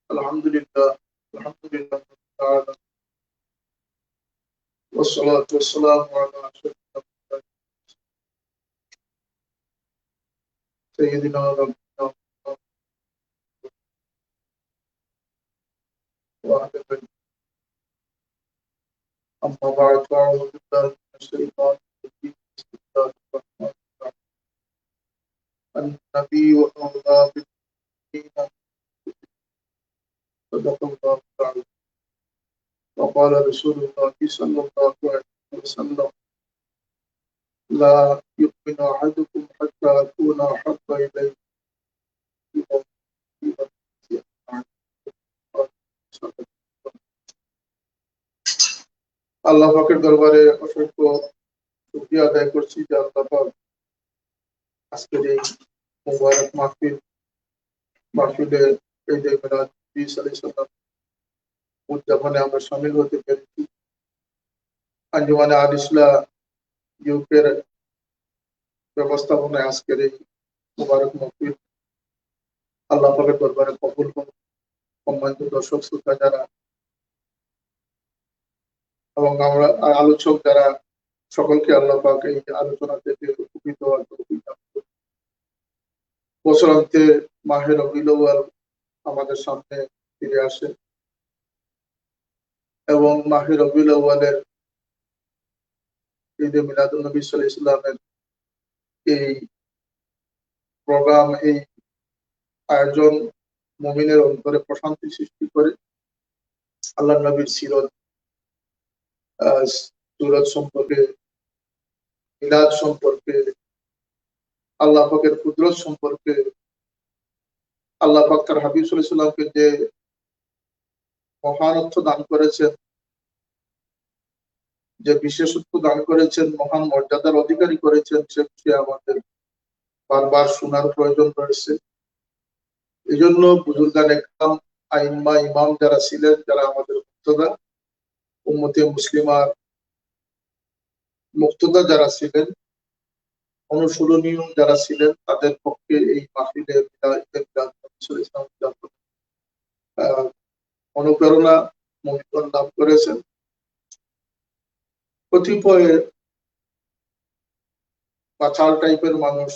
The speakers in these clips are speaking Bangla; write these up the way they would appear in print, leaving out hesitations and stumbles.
আলহামদুলিল্লাহ আলহামদুলিল্লাহ তাআলা والصلاة والسلام على أشرف الأنبياء سيدنا ونبينا محمد وعلى آله. أما بعد فأعوذ بالله من الشيطان الرجيم بسم الله الرحمن الرحيم النبي أولى بالمؤمنين صدق الله تعالى وقال رسول الله صلى الله عليه وسلم لا يؤمن أحدكم حتى أكون أحب إليه من ولده ونفسه. আল্লাহ পাকের দরবারে অসংখ্য শুকরিয়া আদায় করছি যে আল্লাহ পাক আজকের এই মুবারক মাহফিলে এই যে মিলাদ নবী সাল্লাল্লাহু আলাইহি ওয়াসাল্লাম উদযাপনে আমরা শামিল হতে পেরেছি। আঞ্জুমানে আল ইসলাহ ইউকের ব্যবস্থাপনায় আজকের এই মুবারক মাহফিল আল্লাহ পাকের দরবারে কবুল করুন। সম্মানিত দর্শক শ্রোতা যারা এবং আমরা আলোচক যারা সকলকে আল্লাহ পাক এই আলোচনা থেকে উপকৃত হওয়ার তৌফিক দান করুন। বছরান্তে মাহে রবিউল আউয়াল আমাদের সামনে ফিরে আসে এবং মাহে রবিউল আউয়ালের ঈদে মিলাদুন নবী সাল্লাল্লাহু আলাইহি ওয়াসাল্লামের এই প্রোগ্রাম, এই আয়োজন মুমিনের অন্তরে প্রশান্তি সৃষ্টি করে। আল্লাহ নবীর সিরত সম্পর্কে, মিলাদ সম্পর্কে, আল্লাহ পাকের কুদরত সম্পর্কে, আল্লাহ পাক তার হাবিব সাল্লাল্লাহু আলাইহি ওয়াসাল্লামকে যে মহানত্ব দান করেছেন, যে বিশেষত্ব দান করেছেন, মহান মর্যাদার অধিকারী করেছেন, সে বিষয়ে আমাদের বারবার শোনার প্রয়োজন রয়েছে। এই জন্য বুজুর্গান একরাম, আইম্মা, ইমাম যারা ছিলেন, যারা আমাদের মুক্তদা, উম্মতে মুসলিমার মুক্তদা যারা ছিলেন, অনুসরণীয় যারা ছিলেন, তাদের পক্ষে এই মাহফিলে অনুপ্রেরণা মনোনয়ন লাভ করেছেন। কতিপয় বাচাল টাইপের মানুষ,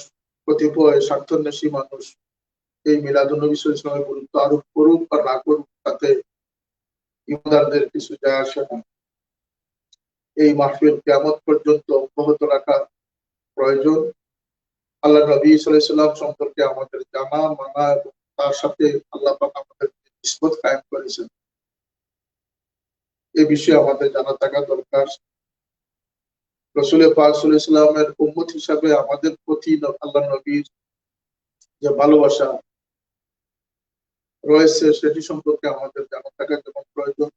কতিপয় স্বার্থন্বেষী মানুষ এই মিলাদুন নবী সাল্লাল্লাহু আলাইহি ওয়াসাল্লামের গুরুত্ব আরোপ করুক বা না করুক, তাতে ইমানদারদের কিছু যায় আসে না। এই মাহফিল কিয়ামত পর্যন্ত অব্যাহত রাখা প্রয়োজন। আল্লাহ নবী সাল্লাল্লাহু আলাইহি ওয়াসাল্লাম সম্পর্কে আমাদের জানা, মানা এবং তার সাথে আল্লাহ পাক আমাদের নিসবত কায়েম করেছেন, এই বিষয়ে আমাদের জানা থাকা দরকার। রাসূল পাক সাল্লাল্লাহু আলাইহি ওয়াসাল্লামের উম্মত হিসাবে আমাদের প্রতি আল্লাহ নবীর যে ভালোবাসা রয়েছে সেটি সম্পর্কে আমাদের জানা থাকা যেমন প্রয়োজন,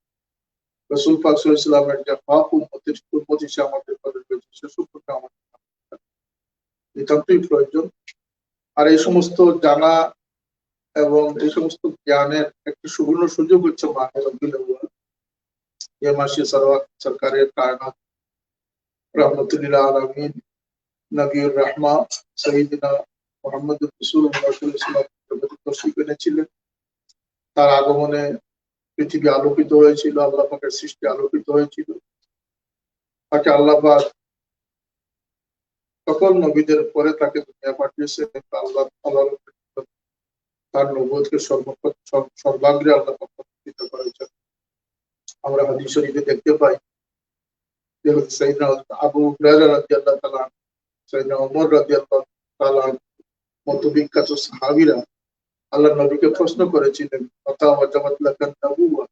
রাসূল পাক সাল্লাল্লাহু আলাইহি ওয়াসাল্লামের যে হক উম্মত হিসেবে আমাদের প্রতি রয়েছে সে সম্পর্কে আমাদের নিতান্তই প্রয়োজন। আর এই সমস্ত জানা এবং এই সমস্ত জ্ঞানের একটি সুবর্ণ সুযোগ হচ্ছে মাহে রবিউল আউয়াল, যে মাসে সরকারের কায়নাত রাহমাতুল আলামিন নবীর রাহমা সাইয়্যিদিনা মুহাম্মদুর রাসূলুল্লাহ সাল্লাল্লাহু আলাইহি ওয়াসাল্লাম তশরীফ এনেছিলেন। তার আগমনে পৃথিবী আলোকিত হয়েছিল, আল্লাহ পাকের সৃষ্টি আলোকিত হয়েছিল। তাকে আল্লাহ পাক সকল নবীদের পরে তাকে দুনিয়া পাঠিয়েছেন। আল্লাহ তার নবুয়তকে সর্বাগ্রে আল্লাহ পাক প্রতিষ্ঠিত করেছেন। আমরা হাদিস শরীফে দেখতে পাই যে সাইয়েদনা আবু হুরায়রা রাদিয়াল্লাহু তাআলা, সাইয়েদনা ওমর রাদিয়াল্লাহু তাআলা মতো বিখ্যাত সাহাবীরা আল্লাহ নবীকে প্রশ্ন করেছিলেন, মাতা ওয়াজাবাত লাকান নবুওয়া।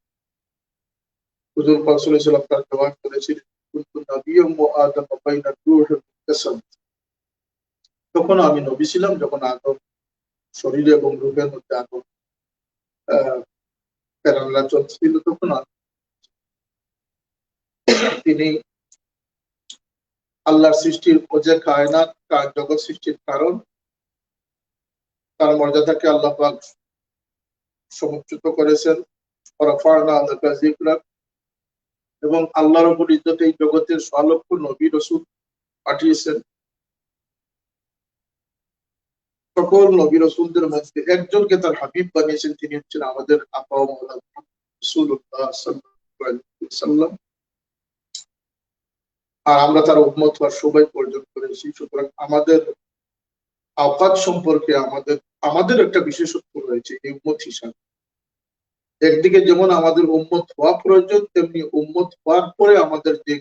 হুজুর পাক সাল্লাল্লাহু আলাইহি ওয়াসাল্লাম তার জবাব করেছিলেন, কুনতু নাবিয়্যাম ওয়া আদম বাইনা রূহ ওয়াল তখন আমি নবী ছিলাম যখন আদম শরীর এবং রূহের মধ্যে আদম প্রেরণা চলছিল, তখন তিনি আল্লাহর সৃষ্টির যে কায়নাত জগৎ সৃষ্টির কারণ, তার মর্যাদাকে আল্লাহ পাক সমুচ্চিত করেছেন। এবং আল্লাহর উপর ইজ্জত এই জগতের সলক্ষ নবী রাসূল পাঠিয়েছেন। সকল নবী রাসূলদের মধ্যে একজনকে তার হাবিব বানিয়েছেন, তিনি হচ্ছেন আমাদের আপা ও মাওলানা রাসূলুল্লাহ সাল্লাল্লাহু আলাইহি ওয়াসাল্লাম। আর আমরা তার উম্মত হওয়ার সৌভাগ্য অর্জন করেছি। সুতরাং আমাদের আওকাত সম্পর্কে আমাদের একটা বিশেষত্ব রয়েছে এই উম্মত হিসাবে। একদিকে যেমন আমাদের উম্মত হওয়া প্রয়োজন, তেমনি উম্মত হওয়ার পরে আমাদের যে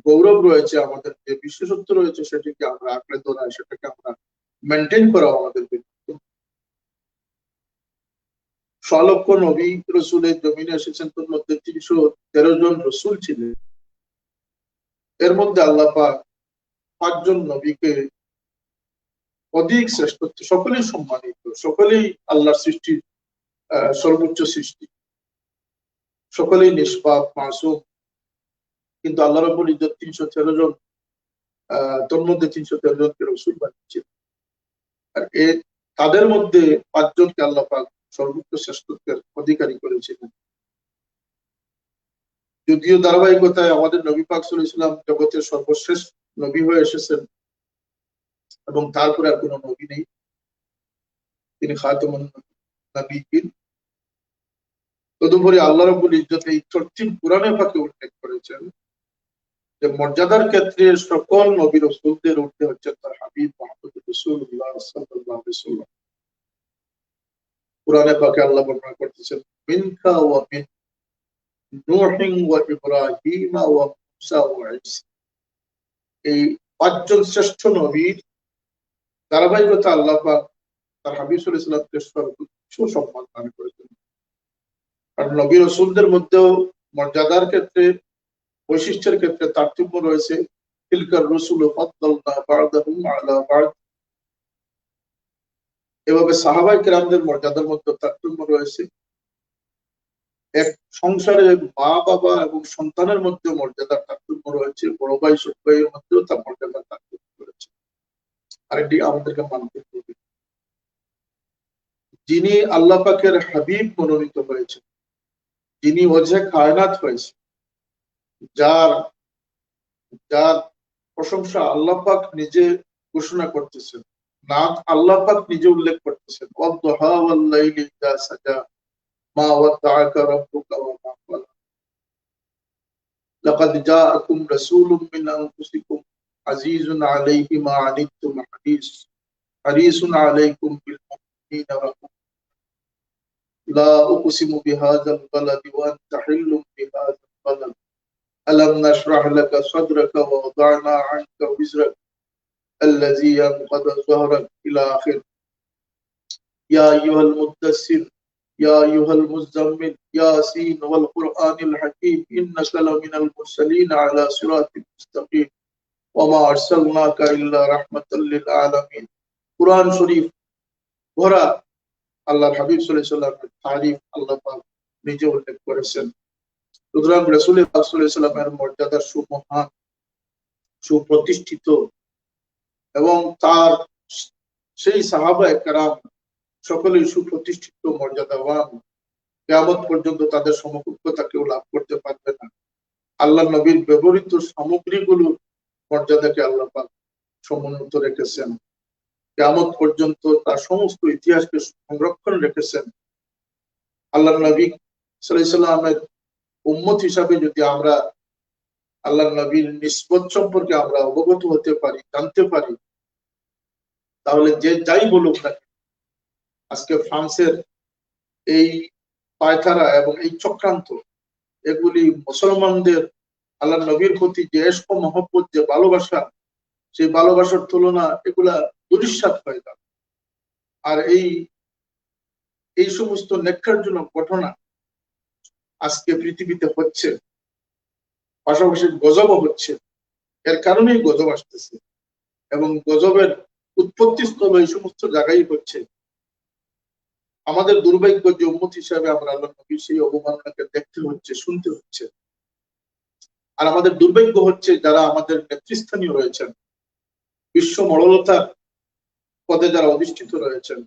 গৌরব রয়েছে, আমাদের যে বিশেষত্ব রয়েছে, সেটাকে আমরা আঁকড়ে ধরা, সেটাকে আমরা মেনটেন করা আমাদের দায়িত্ব। লক্ষ নবী রসুলের জমিনে এসেছেন, তার মধ্যে 313 জন রসুল ছিলেন। এর মধ্যে আল্লাহ পাক 5 জন নবীকে অধিক শ্রেষ্ঠত্ব, সকলেই সম্মানিত, সকলেই আল্লাহর সৃষ্টি, সর্বোচ্চ সৃষ্টি, সকলেই নিষ্পাপ মাসুম। কিন্তু আল্লাহ রাব্বুল ইজ্জত 313 জন, তোর মধ্যে 313 জনকে রসুল বানিয়েছেন। আর তাদের মধ্যে 5 জনকে আল্লাহ পাক সর্বোচ্চ শ্রেষ্ঠত্বের অধিকারী করেছিলেন। যদিও ধারাবাহিকতায় আমাদের নবী পাক সাল্লাল্লাহু আলাইহি ওয়াসাল্লাম জগতের সর্বশ্রেষ্ঠ নবী হয়ে এসেছেন এবং তারপরে আর কোনো নবী নেই, তিনি খাতামুন নবিয়্যিন। তদুপরি আল্লাহ রাব্বুল ইজ্জত এই তরতিব কোরআনে পাকে উল্লেখ করেছেন যে মর্যাদার ক্ষেত্রে সকল নবী রাসূলদের ঊর্ধ্বে হচ্ছেন তার হাবিব মুহাম্মদ রাসূলুল্লাহ সাল্লাল্লাহু আলাইহি ওয়াসাল্লাম। কোরআনে পাকে আল্লাহ বর্ণনা করতেছেন, মিনকা ওয়া মিন নূহিন ওয়া ইব্রাহিম ওয়া মুসা ওয়া ঈসা। এই 5 জন শ্রেষ্ঠ নবীর ধারাবাহিকতা আল্লাহ পাক তার হাবিব সাল্লাল্লাহু আলাইহি ওয়াসাল্লামকে সর্বোচ্চ সম্মান দান করেছেন। আর নবী রাসূলদের মধ্যেও মর্যাদার ক্ষেত্রে, বৈশিষ্ট্যের ক্ষেত্রে তারতম্য রয়েছে। তিলকার রাসূল ফাদ্দালনা বা'দাহুম আলা বা'দ। এভাবে সাহাবায়ে কেরামদের মর্যাদার মধ্যে তারতম্য রয়েছে। এক সংসারে মা বাবা এবং সন্তানের মধ্যে মর্যাদার তারতম্য রয়েছে, বড় ভাই ছোট ভাইয়ের মধ্যেও তার মর্যাদার তারতম্য রয়েছে। আর এটি আমাদেরকে মানতে হবে। যিনি আল্লাহ পাকের হাবিব মনোনীত হয়েছেন, যিনি ওজে কায়নাত হয়েছে, যার যার প্রশংসা আল্লাহ পাক নিজে ঘোষণা করতেছেন, না আল্লাহ পাক নিজে উল্লেখ করতেছেন, ওয়াদ-দুহা ওয়াল-লাইলি ইযা সাজা মা ওয়াদ্দাআকা রাব্বুকা ওয়া মা ক্বালা লাকাদ জাআকুম রাসূলুম মিন আনফুসিকুম আজিজুন আলাইহি মা আনিতুম হারিসুন আলাইকুম বিল মুমিনিনা রাউফুর লা উকসিমু বিহাযাল বালাদি ওয়া আনতা হিল্লুম বিহাযাল বালাদ ألم نشرح لك صدرك ووضعنا عنك وزرك الذي ينقض ظهرك إلى آخر يا أيها المدثر يا أيها المزمل ياسين والقرآن الحكيم إنك لمن المرسلين على صراط مستقيم وما أرسلناك إلا رحمة للعالمين। قرآن শরীফ ভরা আল্লাহর হাবিব সাল্লাল্লাহু আলাইহি ওয়াসাল্লামের তারিফ আল্লাহ পাক নিজে উল্লেখ করেছেন। সুতরাং রাসূল পাক সাল্লাল্লাহু আলাইহি ওয়াসাল্লামের মর্যাদা সুমহান, সুপ্রতিষ্ঠিত, এবং তার সেই সাহাবায়ে কেরাম সকলেই সুপ্রতিষ্ঠিত, মর্যাদাবান। কিয়ামত পর্যন্ত তাদের সমকক্ষতা কেউ লাভ করতে পারবে না। আল্লাহ নবীর ব্যবহৃত সামগ্রীগুলোর মর্যাদাকে আল্লাহ পাক সমুন্নত রেখেছেন। কিয়ামত পর্যন্ত তার সমস্ত ইতিহাসকে সংরক্ষণ রেখেছেন। আল্লাহ নবী সাল্লাল্লাহু আলাইহি ওয়াসাল্লামের উম্মত হিসাবে যদি আমরা আল্লাহ নবীর নিসবত সম্পর্কে আমরা অবগত হতে পারি, জানতে পারি, তাহলে যে যাই বলুক না, আজকে ফ্রান্সের এই পায়তারা এবং এই চক্রান্ত, এগুলি মুসলমানদের আল্লাহ নবীর প্রতি যে ইশক ও মহব্বত, যে ভালোবাসা, সেই ভালোবাসার তুলনা এগুলা দুরিশ্বাত হয়ে যাবে। আর এই সমস্ত নেককারজনক ঘটনা আজকে পৃথিবীতে হচ্ছে, পাশাপাশি গজবও হচ্ছে। এর কারণেই গজব আসতেছে এবং গজবের উৎপত্তি স্থল এই সমস্ত জায়গায় হচ্ছে। আমাদের দুর্ভাগ্য যে উম্মত হিসাবে আমরা আল্লাহ নবীর সেই অবমাননাকে দেখতে হচ্ছে, শুনতে হচ্ছে। আর আমাদের দুর্ভাগ্য হচ্ছে যারা আমাদের নেতৃস্থানীয় রয়েছেন, বিশ্ব মডলতার পদে যারা অধিষ্ঠিত রয়েছেন,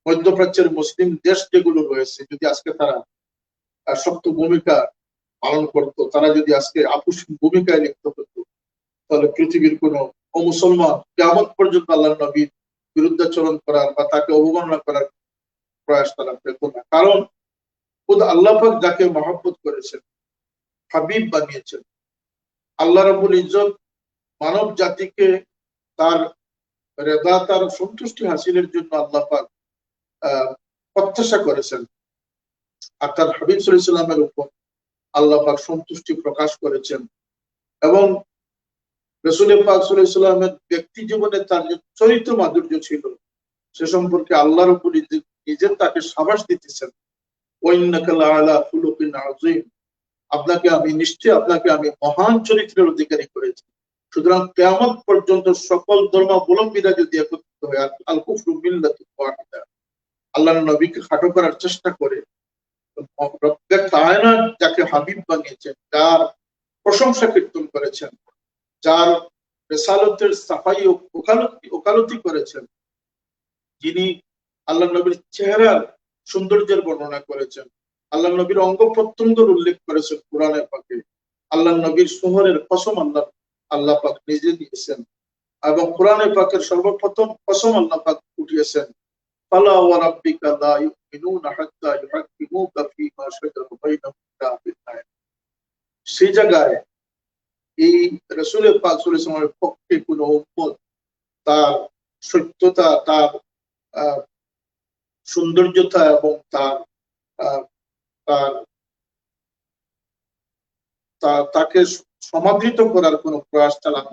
মধ্যপ্রাচ্যের মুসলিম দেশ যেগুলো রয়েছে, যদি আজকে তারা শক্ত ভূমিকা পালন করতো, তারা যদি আজকে আপোষ ভূমিকায় লিপ্ত হতো, তাহলে পৃথিবীর কোনো অমুসলমান কিয়ামত পর্যন্ত আল্লাহ নবীর বিরুদ্ধাচরণ করার বা তাকে অবমাননা করার প্রয়াস তারা পেত না। কারণ খুদ আল্লাহ পাক যাকে মহব্বত করেছেন, হাবিব বানিয়েছেন, আল্লাহ রাব্বুল ইজ্জত মানব জাতিকে তার রেদা, তার সন্তুষ্টি হাসিলের জন্য আল্লাহ পাক প্রত্যাশা করেছেন। আর তার হাবিব সাল্লাল্লাহু আলাইহি ওয়াসাল্লামের উপর আল্লাহ পাক সন্তুষ্টি প্রকাশ করেছেন। এবং রাসূল পাক সাল্লাল্লাহু আলাইহি ওয়াসাল্লামের ব্যক্তি জীবনে তার যে চরিত্র মাধুর্য ছিল সে সম্পর্কে আল্লাহ রাব্বুল ইজ্জত নিজের তাকে সাবাস দিতেছেন, ওয়া ইন্নাকা লাআলা খুলুকিন আযীম, আপনাকে আমি মহান চরিত্রের অধিকারী করেছি। সুতরাং কিয়ামত পর্যন্ত সকল ধর্মাবলম্বীরা যদি একত্রিত হয়, আল কুফরু মিল্লাতুন ওয়াহিদা, আল্লাহর নবীকে খাটো করার চেষ্টা করে, রব্বে কায়নাত যাকে হাবিব বানিয়েছেন, যার প্রশংসা কীর্তন করেছেন, যার রিসালাতের সাফাই ও ওকালতি করেছেন, যিনি আল্লাহ নবীর চেহারার সৌন্দর্যের বর্ণনা করেছেন, আল্লাহ নবীর অঙ্গ প্রত্যঙ্গের উল্লেখ করেছেন কোরআনে পাকে, আল্লাহ নবীর শহরের কসম আল্লাহ পাক নিজে দিয়েছেন, এবং কোরআনে পাকের সর্বপ্রথম কসম আল্লাহ পাক উঠিয়েছেন, ফালা ওয়া রাব্বিকা লা ইউমিনুনা হাত্তা ইউহাক্কিমুকা ফীমা শাজারা বাইনাহুম লা বিল্লাহ। সেই জায়গায় এই রাসূল পাক সাল্লাল্লাহু আলাইহি ওয়াসাল্লামের পক্ষে কোন উম্মত তার সত্যতা, তার সৌন্দর্যতা এবং তাকে সমাদৃত করার কোন প্রয়াস চালানো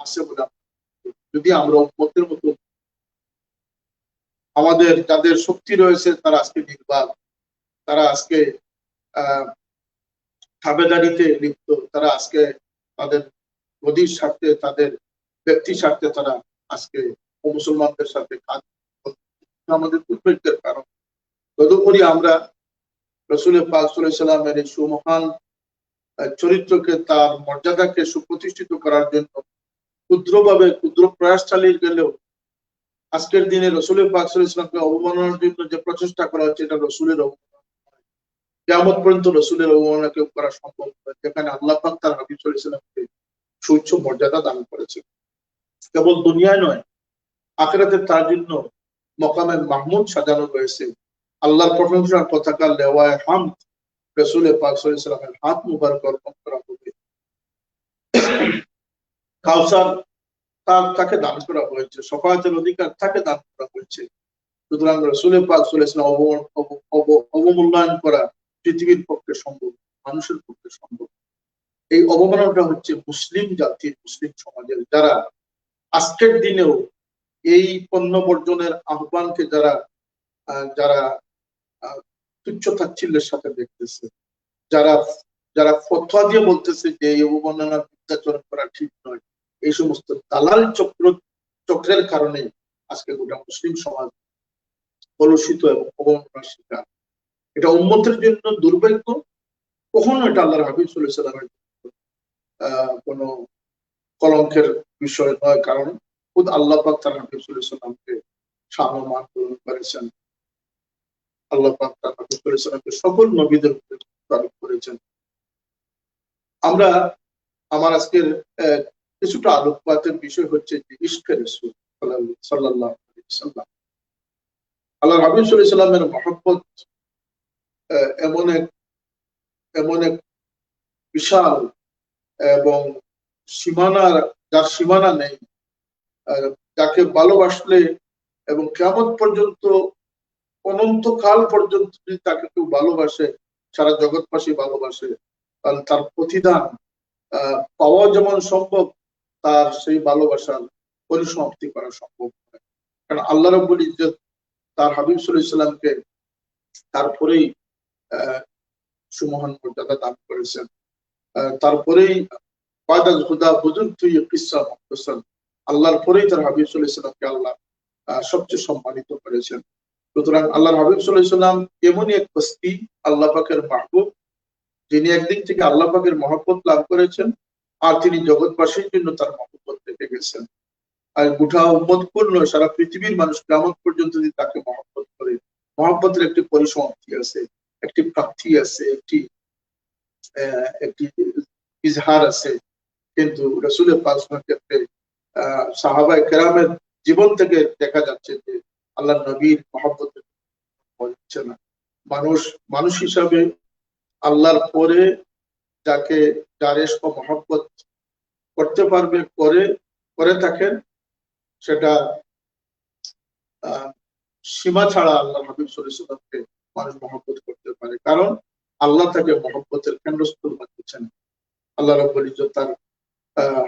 আছে বলে যদি আমরা উম্মতের মতো আমাদের যাদের শক্তি রয়েছে তারা আজকে নির্বাক, তারা আজকে তাবেদারিতে লিপ্ত, তারা আজকে তাদের গদির স্বার্থে, তাদের ব্যক্তি স্বার্থে তারা আজকে মুসলমানদের সাথে কাজ, আমাদের দুর্ভাগ্যের কারণ। তদুপরি আমরা রাসূল পাক সাল্লাল্লাহু আলাইহি ওয়াসাল্লামের এই সুমহান চরিত্রকে, তার মর্যাদাকে সুপ্রতিষ্ঠিত করার জন্য ক্ষুদ্র প্রয়াস চালিয়ে গেলেও আজকের দিনে রাসূল পাক সাল্লাল্লাহু আলাইহি ওয়াসাল্লামকে অবমাননার জন্য যে প্রচেষ্টা করা হচ্ছে এটা রাসূলের অবমাননা। কিয়ামত পর্যন্ত রাসূলের অবমাননা কেউ করা সম্ভব নয়, যেখানে আল্লাহ পাক তার হাবিব সাল্লাল্লাহু আলাইহি ওয়াসাল্লামকে সুউচ্চ মর্যাদা দান করেছে। কেবল দুনিয়ায় নয়, আখিরাতে তার জন্য মকামে মাহমুদ সাজানো রয়েছে। আল্লাহর প্রশংসার পতাকা লেওয়ায়ে হামদ রাসূল পাক সাল্লাল্লাহু আলাইহি ওয়াসাল্লামের হাত মুবারক অর্পণ করা হবে। কাউসার তাকে দান করা হয়েছে, শাফাআতের অধিকার তাকে দান করা হয়েছে। সুতরাং রাসূল পাক সাল্লাল্লাহু আলাইহি ওয়াসাল্লাম অবমূল্যায়ন করা পৃথিবীর পক্ষে সম্ভব, মানুষের পক্ষে সম্ভব। এই অবমাননাটা হচ্ছে মুসলিম জাতির, মুসলিম সমাজের, যারা আজকের দিনেও এই পণ্য বর্জনের আহ্বানকে যারা তুচ্ছ তাচ্ছিল্যের সাথে দেখতেছে, যারা ফতোয়া দিয়ে বলতেছে যে এই অবমাননার বিরুদ্ধাচরণ করা ঠিক নয়, এই সমস্ত দালাল চক্রের কারণে আজকে গোটা মুসলিম সমাজ কলুষিত এবং অবমাননার শিকার। এটা উম্মতের জন্য দুর্ভাগ্য, কখনো এটা আল্লাহর হাবিব সাল্লাল্লাহু আলাইহি ওয়াসাল্লামের কোনো কলঙ্কের বিষয় নয়। কারণ খুদ আল্লাহ পাক তার হাবিব সাল্লাল্লাহু আলাইহি ওয়াসাল্লামকে সম্মান করেছেন, আল্লাহ পাক তার হাবিব সাল্লাল্লাহু আলাইহি ওয়াসাল্লামকে সকল নবীদের উপরে তারিফ করেছেন। আমার আজকের কিছুটা আলোকপাতের বিষয় হচ্ছে যে ইশকে রাসূল সাল্লাল্লাহু আলাইহি ওয়াসাল্লাম। আল্লাহর হাবিব সাল্লাল্লাহু আলাইহি ওয়াসাল্লামের মহব্বত এমন এক বিশাল এবং যার সীমানা নেই, যাকে ভালোবাসলে এবং কিয়ামত পর্যন্ত, অনন্তকাল পর্যন্ত যদি তাকে কেউ ভালোবাসে, সারা জগৎবাসী ভালোবাসে, তাহলে তার প্রতিদান পাওয়া যেমন সম্ভব, তার সেই ভালোবাসার পরিসমাপ্তি করা সম্ভব নয়। কারণ আল্লাহ রাব্বুল ইজ্জত তার হাবিব সাল্লাল্লাহু আলাইহি ওয়াসাল্লামকে তারপরেই সুমহান মর্যাদা দান করেছেন। তারপরেই আল্লাহর পরেই তার হাবিব সাল্লাল্লাহু আলাইহি ওয়াসাল্লামকে আল্লাহ সবচেয়ে সম্মানিত করেছেন। সুতরাং আল্লাহর হাবিব সাল্লাল্লাহু আলাইহি ওয়াসাল্লাম এমনই এক হস্তি, আল্লাহ পাকের মাহবুব, যিনি একদিক থেকে আল্লাহ পাকের মহব্বত লাভ করেছেন, আর তিনি জগৎবাসীর জন্য তার মহব্বত রেখে গেছেন। আর গোটা উম্মত পূর্ণ সারা পৃথিবীর মানুষ কিয়ামত পর্যন্ত যদি তাকে মহব্বত করে, মহব্বতের একটি পরিসমাপ্তি আছে, একটি প্রাপ্তি আছে, একটি ইজহার আছে। কিন্তু রাসূলের পাক সাল্লাল্লাহু আলাইহি ওয়াসাল্লামের ক্ষেত্রে সাহাবায়ে কেরামের জীবন থেকে দেখা যাচ্ছে যে আল্লাহ নবীর মহব্বত হচ্ছে না। মানুষ মানুষ হিসাবে আল্লাহর পরে যাকে যার ইশক ও মহব্বত করতে পারবে করে থাকেন, সেটা সীমা ছাড়া আল্লাহ হাবিব সাল্লাল্লাহু আলাইহি ওয়াসাল্লামকে মানুষ মহব্বত করতে পারে, কারণ আল্লাহ তাকে মহব্বতের কেন্দ্রস্থল বানিয়েছেন। আল্লাহ রাব্বুল ইজ্জত তার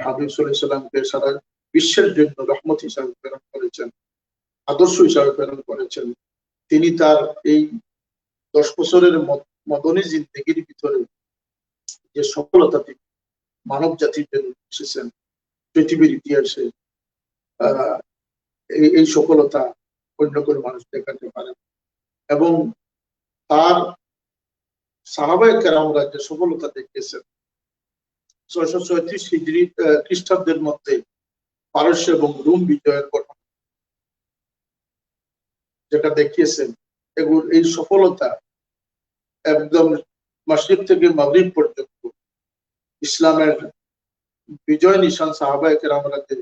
হাবিব সাল্লাল্লাহু আলাইহি ওয়াসাল্লামকে সারা বিশ্বের জন্য রহমত হিসাবে প্রেরণ করেছেন, আদর্শ হিসাবে প্রেরণ করেছেন। তিনি তার এই 10 বছরের মদনী জিন্দেগির ভিতরে যে সফলতা তিনি মানব জাতির জন্য এসেছেন পৃথিবীর ইতিহাসে, এই সফলতা অন্য কোনো মানুষ দেখাতে পারে। এবং তার সাহাবায়ে কেরামরা যে সফলতা দেখিয়েছেন 636 হিজরি খ্রিস্টাব্দের মধ্যে পারস্য এবং রোম বিজয়ের ঘটনা যেটা দেখিয়েছেন, এগুলো এই সফলতা একদম মাশরিক থেকে মাগরিব পর্যন্ত ইসলামের বিজয় নিশান সাহাবায়ে কেরামরা যে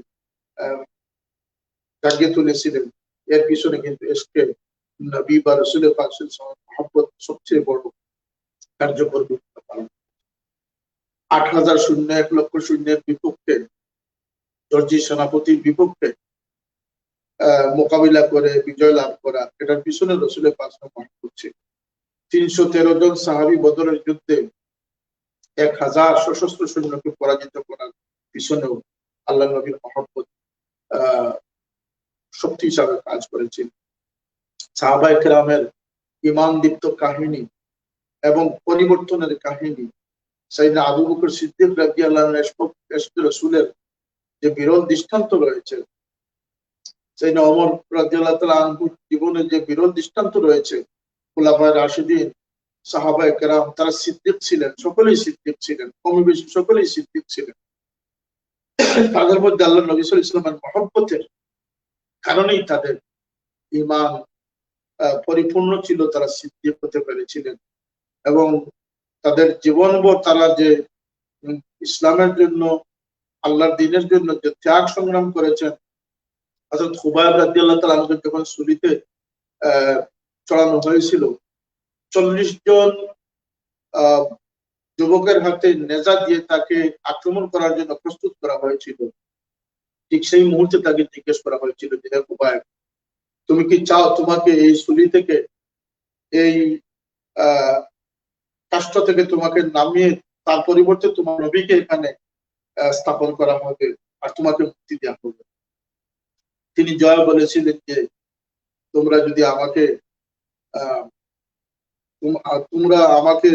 জাগিয়ে তুলেছিলেন, এর পিছনে কিন্তু এসকে নবী বা রাসূল পাক সাল্লাল্লাহু আলাইহি ওয়াসাল্লামের মহব্বত সবচেয়ে বড় কার্যকর ভূমিকা পালন। 8,000 সৈন্য 1 লক্ষ সৈন্যের বিপক্ষে, জর্জি সেনাপতির বিপক্ষে মোকাবিলা করে বিজয় লাভ করা, এটার পিছনে রাসূলের পাক সাল্লাল্লাহু আলাইহি ওয়াসাল্লাম করছে। 313 জন সাহাবী বদরের যুদ্ধে 1000 সশস্ত্র সৈন্যকে পরাজিত করার পিছনেও আল্লাহ নবীর মহব্বত শক্তি হিসাবে কাজ করেছেন। সাহাবায়ে কেরামের ঈমান দীপ্ত কাহিনী এবং পরিবর্তনের কাহিনী, সাইয়েদনা আবু বকর সিদ্দিক রাদিয়াল্লাহু আনহু রাসূলের যে বিরল দৃষ্টান্ত রয়েছে, সাইয়েদনা ওমর রাদিয়াল্লাহু তাআলা আনহুর জীবনে যে বিরল দৃষ্টান্ত রয়েছে, খুলাফায়ে রাশিদিন, সাহাবায়ে কেরাম, তারা সিদ্দিক ছিলেন, সকলেই সিদ্দিক ছিলেন, কম বেশি সকলেই সিদ্দিক ছিলেন। তাদের মধ্যে আল্লাহ নবী সাল্লাল্লাহু আলাইহি ওয়াসাল্লামের মহব্বতের কারণেই তাদের ঈমান পরিপূর্ণ ছিল, তারা সিদ্দিক হতে পেরেছিলেন। এবং তাদের জীবনভর তারা যে ইসলামের জন্য, আল্লাহর দ্বীনের জন্য যে ত্যাগ সংগ্রাম করেছেন, হযরত খুবাইব রাদিয়াল্লাহু তাআলা আনহু যখন সুলিতে চড়ানো হয়েছিল, 40 জন যুবকের হাতে নেজা দিয়ে তাকে আক্রমণ করার জন্য প্রস্তুত করা হয়েছিল। ঠিক সেই মুহূর্তে তাকে জিজ্ঞেস করা হয়েছিল যে, হে খুবাইব, তুমি কি চাও তোমাকে এই সুলি থেকে, এই কাষ্ঠ থেকে তোমাকে নামিয়ে তার পরিবর্তে তোমার নবীকে এখানে স্থাপন করা হবে আর তোমাকে মুক্তি দেওয়া হবে? তিনি জয় বলেছিলেন যে, তোমরা যদি আমাকে তোমরা আমাকে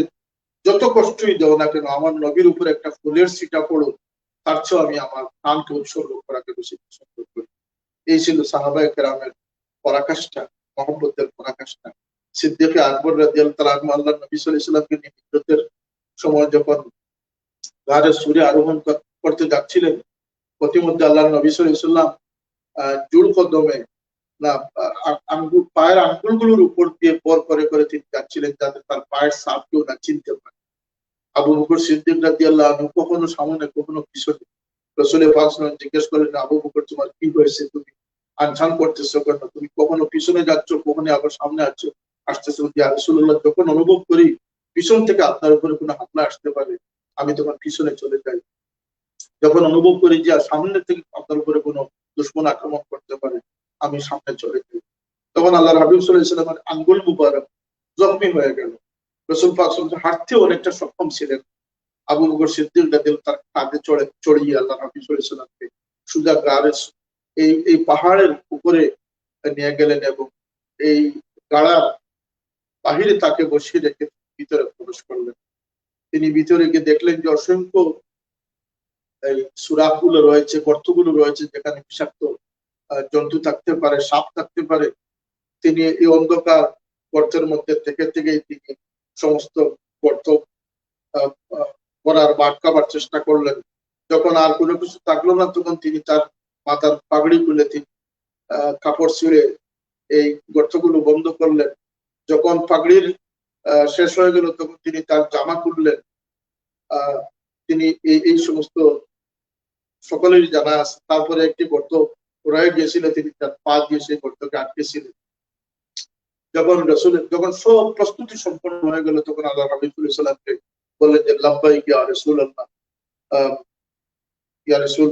যত কষ্টই দাও না কেন, আমার নবীর উপর একটা ফুলের ছিটা পড়ুক, তার চেয়েও আমি আমার প্রাণকে উৎসর্গ করাকে বেশি পছন্দ করি। এই ছিল সাহাবায়ে কেরামের পরাকাষ্ঠা, মহব্বতের পরাকাষ্ঠা। সিদ্দিকে আকবর রাদিয়াল্লাহু তাআলা আনহু আল্লাহর নবী সাল্লাল্লাহু আলাইহি ওয়াসাল্লামকে নিয়ে হিজরতের সময় যখন গাড়ে সুরে আরোহণ করতে যাচ্ছিলেন, প্রতিমধ্যে আল্লাহর নবী সাল্লাল্লাহু আলাইহি ওয়াসাল্লাম জোর কদমে পায়ের আঙ্গুলগুলোর উপর দিয়ে পর করে করে তিনি যাচ্ছিলেন, যাতে তার পায়ের ছাপ কেউ না চিনতে পারে। আবু বকর সিদ্দিক রাদিয়াল্লাহু আনহু কখনো সামনে কখনো পিছনে। রাসূলের পাক সাল্লাল্লাহু আলাইহি ওয়াসাল্লাম জিজ্ঞেস করলেন, আবু বকর, তোমার কি হয়েছে? তুমি আনছান করতেছো কেন? তুমি কখনো পিছনে যাচ্ছ, কখনো আবার সামনে আসতেছো। ইয়া রাসূলুল্লাহ, যখন অনুভব করি পিছন থেকে আপনার উপরে কোনো হামলা আসতে পারে, আমি তখন পিছনে চলে যাই। যখন অনুভব করি যে সামনে থেকে আপনার উপরে কোনো দুশমন আক্রমণ করতে পারে, আমি সামনে চলে যাই। তখন আল্লাহর হাবিব সাল্লাল্লাহু আলাইহি ওয়াসাল্লামের আঙ্গুল মুবারক জখমি হয়ে গেল। রাসূল পাক সাল্লাল্লাহু আলাইহি ওয়াসাল্লাম হাঁটতে অনেকটা সক্ষম ছিলেন। আবু বকর সিদ্দিক রাদিয়াল্লাহু তার কাঁধে চড়িয়ে আল্লাহর হাবিব সাল্লাল্লাহু আলাইহি ওয়াসাল্লামকে সোজা গাড়ের এই পাহাড়ের উপরে নিয়ে গেলেন এবং এই গাড়ার বাহিরে তাকে বসিয়ে রেখে ভিতরে প্রবেশ করলেন। তিনি ভিতরে গিয়ে দেখলেন যে অসংখ্য এই সুরাখগুলো রয়েছে, গর্তগুলো রয়েছে, যেখানে বিষাক্ত জন্তু থাকতে পারে, সাপ থাকতে পারে। তিনি এই অন্ধকার গর্তের মধ্যে থেকে থেকেই তিনি সমস্ত গর্ত করার বা আটকাবার চেষ্টা করলেন। যখন আর কোনো কিছু থাকলো না, তখন তিনি তার মাথার পাগড়ি খুলে তিনি কাপড় ছিঁড়ে এই গর্তগুলো বন্ধ করলেন। যখন পাগড়ির শেষ হয়ে গেল, তখন তিনি তার জামা খুললেন। তিনি এই সমস্ত সকলেরই জানা আছে। তারপরে একটি গর্ত ওরাই গিয়েছিল, তিনি তার পা দিয়ে সেই গর্তকে আটকেছিলেন। যখন সব প্রস্তুতি সম্পন্ন হয়ে গেল, তখন আল্লাহ হাবিবুল্লাহ সাল্লামকে বললেন যে লাব্বাইক ইয়া রাসূলুল্লাহ, ইয়া রাসূল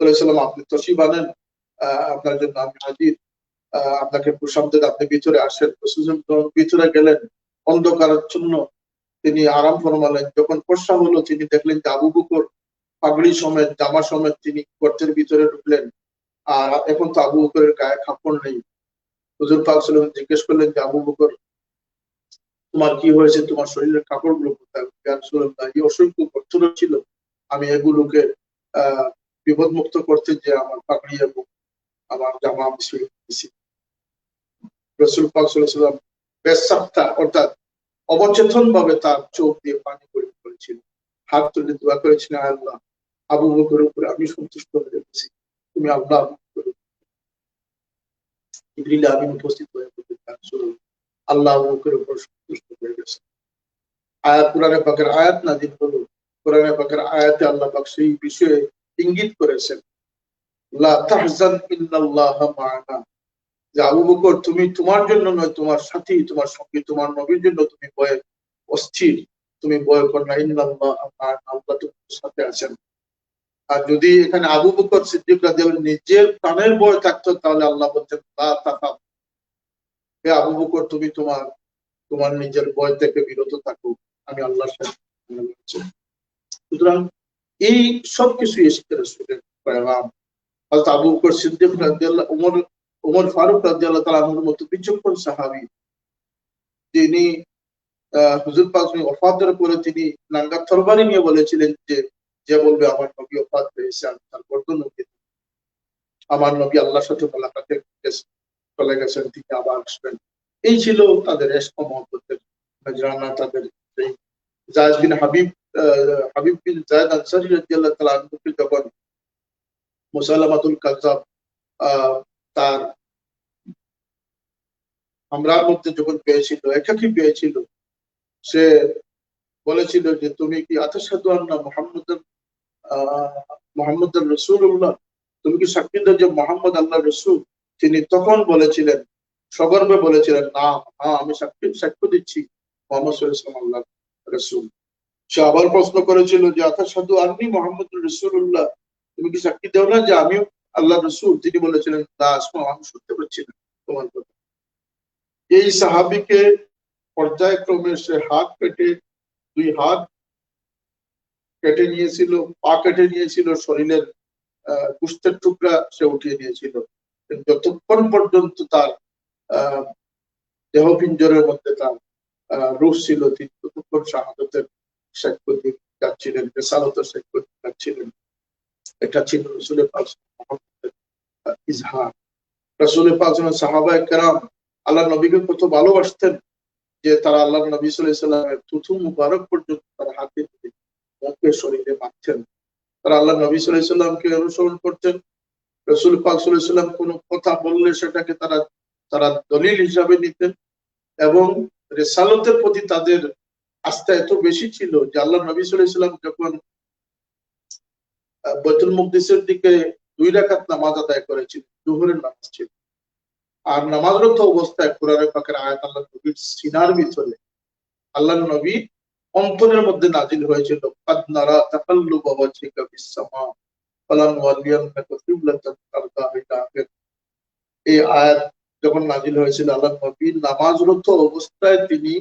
সাল্লাম, আপনি তশরিফ আনেন, আপনার জন্য আমি হাজির, আপনাকে প্রসাদ, আপনি ভিতরে আসেন। রাসূল ভিতরে গেলেন, অন্ধকারাচ্ছন্ন, তিনি আরাম ফরমালেন। যখন ফর্সা হলো, তিনি দেখলেন যে আবু বকর পাগড়ি সমেত, জামা সমেত তিনি গর্তের ভিতরে ঢুকলেন। আর এখন তো আবু বকরের গায়ে কাপড় নেই। হুজুর পাক সাল্লাল্লাহু আলাইহি ওয়াসাল্লাম জিজ্ঞেস করলেন যে আবু বকর, তোমার কি হয়েছে, তোমার শরীরের কাপড়গুলো কোথায়? ইয়া রাসূলুল্লাহ, এই অসংখ্য গর্ত ছিল, আমি এগুলোকে বিপদ মুক্ত করতে যে আমার পাগড়ি এবং আমার জামা আমি ছিঁড়ে দিয়েছি। রাসূল পাক সাল্লাল্লাহু আলাইহি ওয়াসাল্লাম বেসাপ্তা অর্থাৎ অবচেতন ভাবে তার চোখ দিয়ে পানি পড়ে পড়েছিল, হাত তুলে দোয়া করেছিলেন, আল্লাহ, আবু বকরের উপরে আমি সন্তুষ্ট হয়ে গেছি, তুমি আল্লাহ জিবরিল আমিন উপস্থিত হয়ে বললেন, আল্লাহ আবু বকরের উপর সন্তুষ্ট হয়ে গেছে। আয়াত, কোরআনে পাকের আয়াত নাযিল হলো। কোরআনে পাকের আয়াতে আল্লাহ পাক সেই বিষয়ে ইঙ্গিত করেছেন, লা তাহজান ইন্নাল্লাহা মা'ানা, যে আবু বকর, তুমি তোমার জন্য নয়, তোমার সাথী, তোমার সঙ্গী, তোমার নবীর জন্য তুমি ভয়ে অস্থির, তুমি ভয় কর না, ইন্নাল্লাহা মা'ানা, আল্লাহ তোমার সাথে আছেন। আর যদি এখানে আবু বকর সিদ্দিক রাদিয়াল্লাহু নিজের প্রাণের ভয় থাকতো, তাহলে আল্লাহ বলছেন লা তাখাফ, হে আবু বকর, তুমি তোমার তোমার নিজের ভয় থেকে বিরত থাকো, আমি আল্লাহর সাথে। সুতরাং এই সবকিছু এসেছে রাসূলের পয়গাম। হযরত আবু বকর সিদ্দিক রাদিয়াল্লাহু, ওমর ফারুক রাদিয়াল্লাহু তাআলা আনহুর মতো বিচক্ষণ সাহাবী, তিনি হুজুর পাক ওফাতের পরে তিনি নাঙ্গা তরবারি নিয়ে বলেছিলেন যে যে বলবে আমার নবী ওফাত পেয়েছে, আমি তার গর্দন উঠিয়ে দেব, আমার নবী আল্লাহর সাথে মোলাকাতে চলে গেছেন, তিনি আবার আসবেন। এই ছিল তাদের ইশক ও মহব্বতের নজরানা। তাদের যায়েদ বিন হাবিব, হাবিব বিন যায়েদ আনসারী রাদিয়াল্লাহু তাআলা আনহুকে যখন মুসাইলামাতুল কাযযাব তার আমরার মধ্যে যখন পেয়েছিল, একাকী পেয়েছিল, সে বলেছিল যে তুমি কি আতাশহাদু আন্না মুহাম্মাদুর রাসূলুল্লাহ, তুমি কি সাক্ষী দাও যে মুহাম্মদ আল্লাহর রাসূল? তিনি তখন বলেছিলেন, সগর্বে বলেছিলেন, না, হ্যাঁ, আমি সাক্ষ্য দিচ্ছি মুহাম্মদ সাল্লাল্লাহু আলাইহি ওয়াসাল্লাম আল্লাহর রাসূল। সে আবার প্রশ্ন করেছিল যে আতাশহাদু আন্নী মুহাম্মাদুর রাসূলুল্লাহ, তুমি কি সাক্ষী দাও না যে আমি আল্লাহর রাসূল? তিনি বলেছিলেন, না, আমি শুনতে পাচ্ছি না তোমার কথা। এই সাহাবীকে পর্যায়ক্রমে সে হাত কেটে, দুই হাত কেটে নিয়েছিল, পা কেটে নিয়েছিল, শরীরের গোশতের টুকরা সে উঠিয়ে নিয়েছিল। যতক্ষণ পর্যন্ত তার দেহ পিঞ্জরের মধ্যে তার রূহ ছিল, তিনি ততক্ষণ শাহাদাতের সাক্ষ্য দিয়ে যাচ্ছিলেন, রিসালাতের সাক্ষ্য দিয়ে যাচ্ছিলেন। এটা ছিল রাসূলের পাক ইজহার। রাসূলের পাক সাহাবায়ে কেরাম আল্লাহ নবীকে কত ভালোবাসতেন যে তারা আল্লাহ নবী সাল্লাল্লাহু আলাইহি ওয়াসাল্লামের থুথু মুবারক পর্যন্ত তারা হাতে মুখে শরীরে মাখতেন। তারা আল্লাহ নবী সাল্লাল্লাহু আলাইহি ওয়াসাল্লামকে অনুসরণ করতেন। রাসূল পাক সাল্লাল্লাহু আলাইহি ওয়াসাল্লাম কোনো কথা বললে সেটাকে তারা দলিল হিসাবে নিতেন, এবং রিসালাতের প্রতি তাদের আস্থা এত বেশি ছিল যে আল্লাহ নবী সাল্লাল্লাহু আলাইহি ওয়াসাল্লাম যখন বাইতুল মুকদ্দিসের দিকে 2 রাকাত নামাজ আদায় করেছিলেন, যোহরের নামাজ ছিল, আর নামাজরত অবস্থায় কোরআন পাকের আয়াত আল্লাহ নবীর সিনার ভিতরে, আল্লাহ নবী অন্তরের মধ্যে নাজিল হয়েছিল, কাদ নারা তাকাল্লুবা ওয়াজহিকা ফিস সামা ফালানুওয়াল্লিয়ান্নাকা কিবলাতান তারদাহা ইলা আখির। এই আয়াত যখন নাজিল হয়েছিল, আল্লাহ নবী নামাজরত অবস্থায় তিনি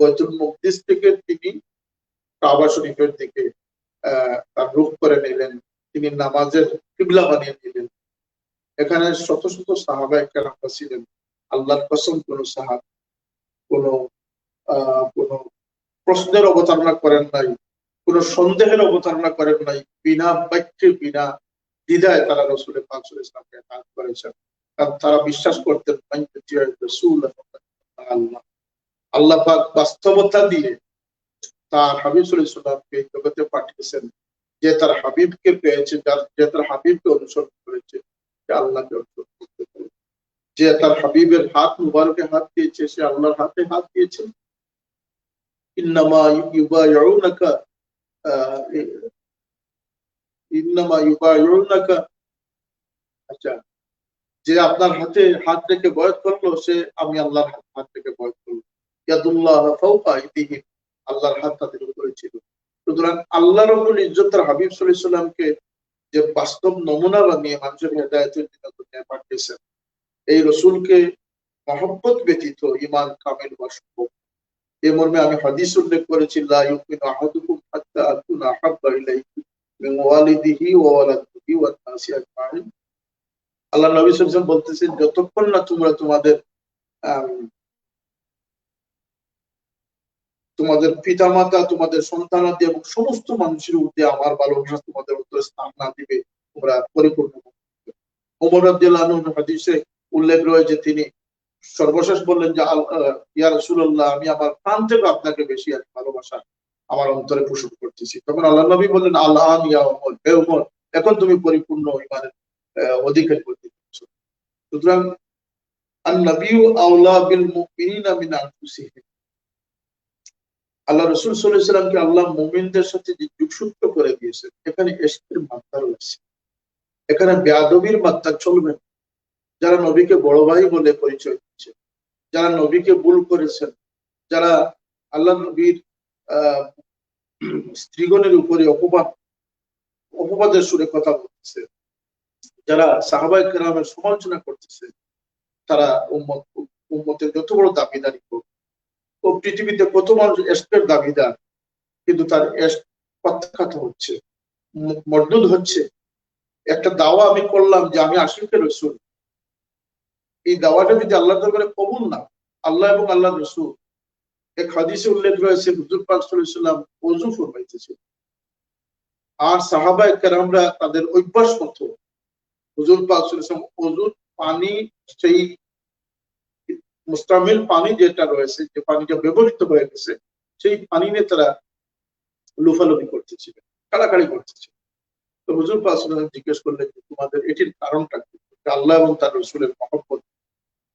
বাইতুল মুকদ্দিস থেকে তিনি কাবা শরীফের দিকে তার রুখ করে নিলেন, তিনি নামাজের কিবলা বানিয়ে নিলেন। এখানে শত শত সাহাবায়ে কেরাম ছিলেন। আল্লাহর কসম, কোন সাহাবী কোন প্রশ্নের অবতারণা করেন নাই, কোন সন্দেহের অবতারণা করেন নাই, বিনা বাক্যে বিনা দ্বিধায় তারা রাসূলের পাক সাল্লাল্লাহু আলাইহি ওয়াসাল্লামকে আতাত করেছেন। কারণ তারা বিশ্বাস করতেন আল্লাহ পাক বাস্তবতা দিয়ে তার হাবিব সাল্লাল্লাহু আলাইহি ওয়াসাল্লামকে জগতে পাঠিয়েছেন। যে তার হাবিবকে পেয়েছে, যে তার হাবিবকে অনুসরণ করেছে, সে আল্লাহকে অনুসরণ করতে পারে। যে তার হাবিবের হাত মুবারকে হাত দিয়েছে, সে আল্লাহর হাতে হাত দিয়েছে। ইন্নামা ইউবাইউনাকা ইন্নামা ইউবাইউনাকা, আচ্ছা, যে আপনার হাতে হাত রেখে বয়াত করলো সে আমি আল্লাহর হাত রেখে বয়াত করলো। ইয়াদুল্লাহ ফাওকা আইদিহিম, আল্লাহর হাত তাদের উপরে ছিল। সুতরাং আল্লাহ রাব্বুল ইজ্জত তার হাবিব সাল্লাল্লাহু আলাইহি সাল্লামকে যে বাস্তব নমুনা বানিয়ে মানুষের হেদায়েতের জন্য দুনিয়ায় পাঠিয়েছেন, এই রসুলকে মহব্বত ব্যতীত ঈমান কামিল হওয়া সম্ভব। এই মর্মে আমি হাদিস উল্লেখ করেছি, লা ইউমিনু আহাদুকুম হাত্তা আকুনা আহাব্বা ইলাইহি মিন ওয়ালিদিহি ওয়া ওয়ালাদিহি ওয়ান নাসি আজমাইন। আল্লাহ নবী সাল্লাল্লাহু আলাইহি ওয়াসাল্লাম বলতেছেন, যতক্ষণ না তোমরা তোমাদের পিতামাতা, তোমাদের সন্তানাদি এবং সমস্ত মানুষের ঊর্ধ্বে আমার ভালোবাসা তোমাদের উত্তরে স্থান না দিবে, তোমরা পরিপূর্ণ। ওমর রাদিয়াল্লাহু আনহু হাদিসে উল্লেখ রয়েছে, তিনি সর্বশেষ বললেন যে ইয়া রাসূলুল্লাহ, আমি আমার প্রাণ থেকে আপনাকে বেশি ভালোবাসা আমার অন্তরে পোষণ করতেছি। তখন আল্লাহ নবী বললেন, আল্লাহ ইয়া ওমর, হে ওমর, এখন তুমি পরিপূর্ণ ঈমানের অধিকারী করতে পারছো। সুতরাং আন-নাবিয়্যু আওলা বিল মুমিনিনা মিন আনফুসিহিম, আল্লাহ রাসূল সাল্লাল্লাহু আলাইহি ওয়াসাল্লামকে আল্লাহ মুমিনদের সাথে যে যোগসূত্র করে দিয়েছেন, এখানে ইশকের মাত্রা রয়েছে, এখানে বেয়াদবির মাত্রা চলবে না। যারা নবীকে বড় ভাই বলে পরিচয় দিচ্ছে, যারা নবীকে ভুল করেছেন, যারা আল্লাহ নবীর স্ত্রীগণের উপরে অপবাদের সুরে কথা বলতেছে, যারা সাহাবায়ে কেরামের সমালোচনা করতেছে, তারা উম্মতের যত বড় দাবিদারি হোক, ও পৃথিবীতে কত মানুষ এশকের দাবিদার, কিন্তু তার এশক প্রত্যাখ্যাত হচ্ছে, মরদুদ হচ্ছে। একটা দাওয়া আমি করলাম যে আমি আশিকে রাসূল, এই দাওয়াটা যদি আল্লাহর দরবারে কবুল না, আল্লাহ এবং আল্লাহর রাসূল, এক হাদিসে উল্লেখ রয়েছে হুজুর পাক সাল্লাল্লাহু আলাইহি ওয়াসাল্লাম ওযু ফরমাইতেছেন, আর সাহাবায়ে কেরামরা তাদের অভ্যাস মতো হুজুর পাক সাল্লাল্লাহু আলাইহি ওয়াসাল্লাম ওযুর পানি, সেই মুস্তামিল পানি যেটা রয়েছে, যে পানিটা ব্যবহৃত হয়ে গেছে, সেই পানি নিয়ে তারা লুফালুফি করতেছিল, কাড়াকাড়ি করতেছিল। তো হুজুর পাক সাল্লাল্লাহু আলাইহি ওয়াসাল্লাম জিজ্ঞেস করলেন যে তোমাদের এটির কারণটা কি? আল্লাহ এবং তার রাসূলের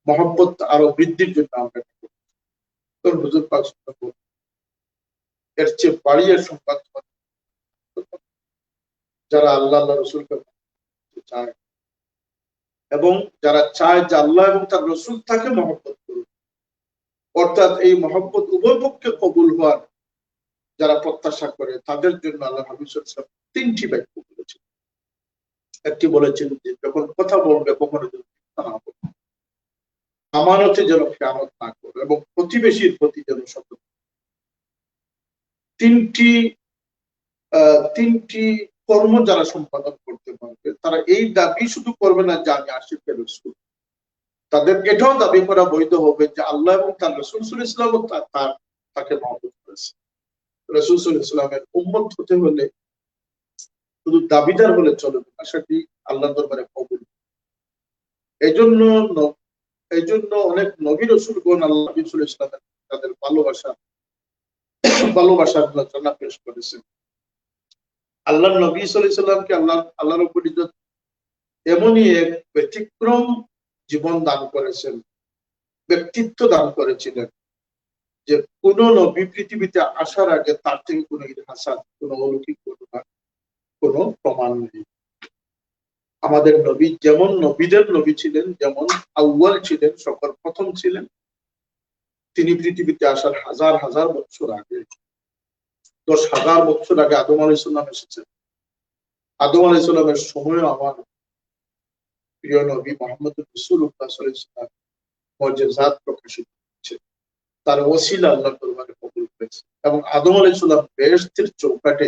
মহব্বত আরো বৃদ্ধির জন্য আমরা এটা করি। তো হুজুর পাক সাল্লাল্লাহু আলাইহি ওয়াসাল্লাম, এর চেয়ে বাড়িয়ে সংবাদ যারা আল্লাহ আল্লাহ রাসূলকে চায় এবং যারা চায় যে আল্লাহ এবং তার রাসূল তাকে মহব্বত করুন, অর্থাৎ এই মহব্বত উভয় পক্ষে কবুল হওয়ার যারা প্রত্যাশা করে, তাদের জন্য আল্লাহ হাবিব সাল্লাল্লাহু আলাইহি ওয়াসাল্লাম তিনটি বাক্য বলেছেন। একটি বলেছেন যে যখন কথা বলবে কখনো যেন মিথ্যা না বলবে, আমানতে যেন খেয়ানত না করবে, এবং প্রতিবেশীর প্রতি যেন সতর্ক। তিনটি কর্ম যারা সম্পাদন করতে পারবে, তারা এই দাবি শুধু করবে না যে আমি আশিকে রাসূল, তাদের এটাও দাবি করা বৈধ হবে যে আল্লাহ এবং তার রাসূল সাল্লাল্লাহু আলাইহি ওয়াসাল্লাম তাকে মহব্বত করেছে। রাসূল সাল্লাল্লাহু আলাইহি ওয়াসাল্লামের উম্মত হতে হলে শুধু দাবিদার হলে চলবে না, সেটি আল্লাহর দরবারে কবুল। এই জন্য অনেক নবী রাসূলগণ আল্লাহ নবী সাল্লাল্লাহু আলাইহি ওয়াসাল্লাম তাদের ভালোবাসার আলোচনা পেশ করেছেন। আল্লাহ নবী সাল্লাল্লাহু আলাইহি ওয়াসাল্লামকে আল্লাহ রাব্বুল ইজ্জত এমনই এক ব্যতিক্রম জীবন দান করেছেন, ব্যক্তিত্ব দান করেছিলেন, যে কোন নবী পৃথিবীতে আসার আগে তার থেকে কোনো ইতিহাস, কোনো অলৌকিক ঘটনা, কোনো প্রমাণ নেই। আমাদের নবী যেমন নবীদের নবী ছিলেন, যেমন আউয়াল ছিলেন, সকল প্রথম ছিলেন, তিনি পৃথিবীতে আসার হাজার হাজার বছর আগে, 10,000 বছর আগে আদম আলাইহিস সালাম এসেছেন। আদম আলাইহিস সালামের সময় আমার প্রিয় নবী মুহাম্মদ রাসূলুল্লাহ সাল্লাল্লাহু আলাইহি ওয়াসাল্লাম মুজিজাত প্রকাশিত হয়েছে, তার ওসিলা আল্লাহর দরবারে কবুল হয়েছে। এবং আদম আলাইহিস সালাম বেহেশতের চৌকাটে,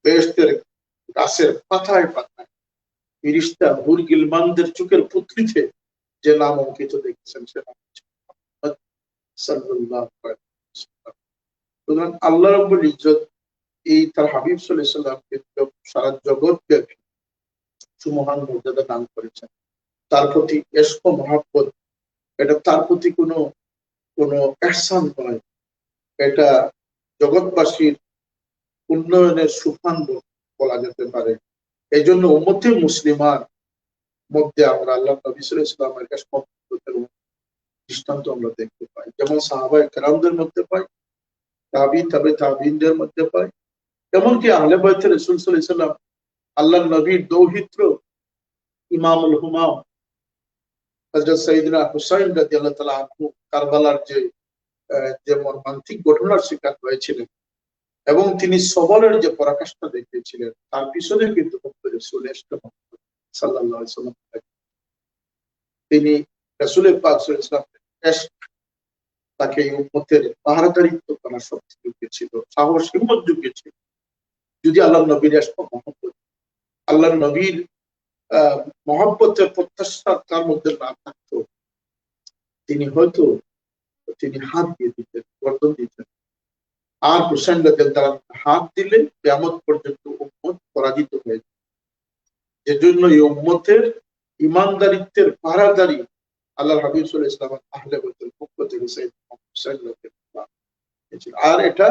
বেহেশতের গাছের পাতায় পাতায় ফেরেশতা হুর গিলমানদের চোখের পুতলিতে যে নাম অঙ্কিত দেখেছেন, সে নাম হচ্ছে মুহাম্মদ সাল্লাল্লাহু আলাইহি ওয়াসাল্লাম। সুতরাং আল্লাহ রাব্বুল ইজ্জত এই তার হাবিব সাল্লাল্লাহু আলাইহি ওয়াসাল্লামকে সারা জগৎ ব্যাপী সুমহান মর্যাদা দান করেছেন। তার প্রতি ইশক ও মহব্বত, এটা তার প্রতি কোনো ইহসান নয়, এটা জগৎবাসীর উন্নয়নের সুফান বলা যেতে পারে। এই জন্য উম্মতে মুসলিমার মধ্যে আমরা আল্লাহ নবী সাল্লাল্লাহু আলাইহি ওয়াসাল্লামের ইশক মহব্বতের দৃষ্টান্ত আমরা দেখতে পাই, যেমন সাহাবায়ে কেরামদের মধ্যে পাই, তাবিঈনদের মধ্যে পাই, এমনকি আহলে বাইতে রাসূল সাল্লাল্লাহু আলাইহি ওয়াসাল্লাম, আল্লাহর নবীর দৌহিত্র ইমামুল হুমাম হযরত সাইয়েদনা হুসাইন রাদিয়াল্লাহু তাআলা আনহু কারবালার যে মর্মান্তিক ঘটনার শিকার হয়েছিলেন এবং তিনি সবরের যে পরাকাষ্ঠা দেখিয়েছিলেন, তার পিছনে কিন্তু রাসূল সাল্লাল্লাহু আলাইহি ওয়াসাল্লাম তিনি রাসূল পাক সাল্লাল্লাহু আলাইহি ওয়াসাল্লাম তাকে এই উম্মতের পাহারাদারিত্ব করার শক্তি জুগিয়েছিল, সাহস হিম্মত জুগিয়েছিল। যদি আল্লাহ নবীর মহব্বত, আল্লাহ নবীর মহব্বতের প্রত্যাশা তার মধ্যে না থাকতো, তিনি হয়তো হাত দিয়ে দিতেন, গর্দন দিতেন। আর হুসাইন রাদিয়াল্লাহু তাআলা হাত দিলে কিয়ামত পর্যন্ত উম্মত পরাজিত হয়ে যায়। এজন্য এই উম্মতের ইমানদারিত্বের পাহারাদারি আল্লাহর হাবিব সাল্লাল্লাহু আলাইহি ওয়াসাল্লাম আহলে বাইতের পক্ষ থেকে সাইয়েদনা হুসাইন রাদিয়াল্লাহু তাআলা। আর এটা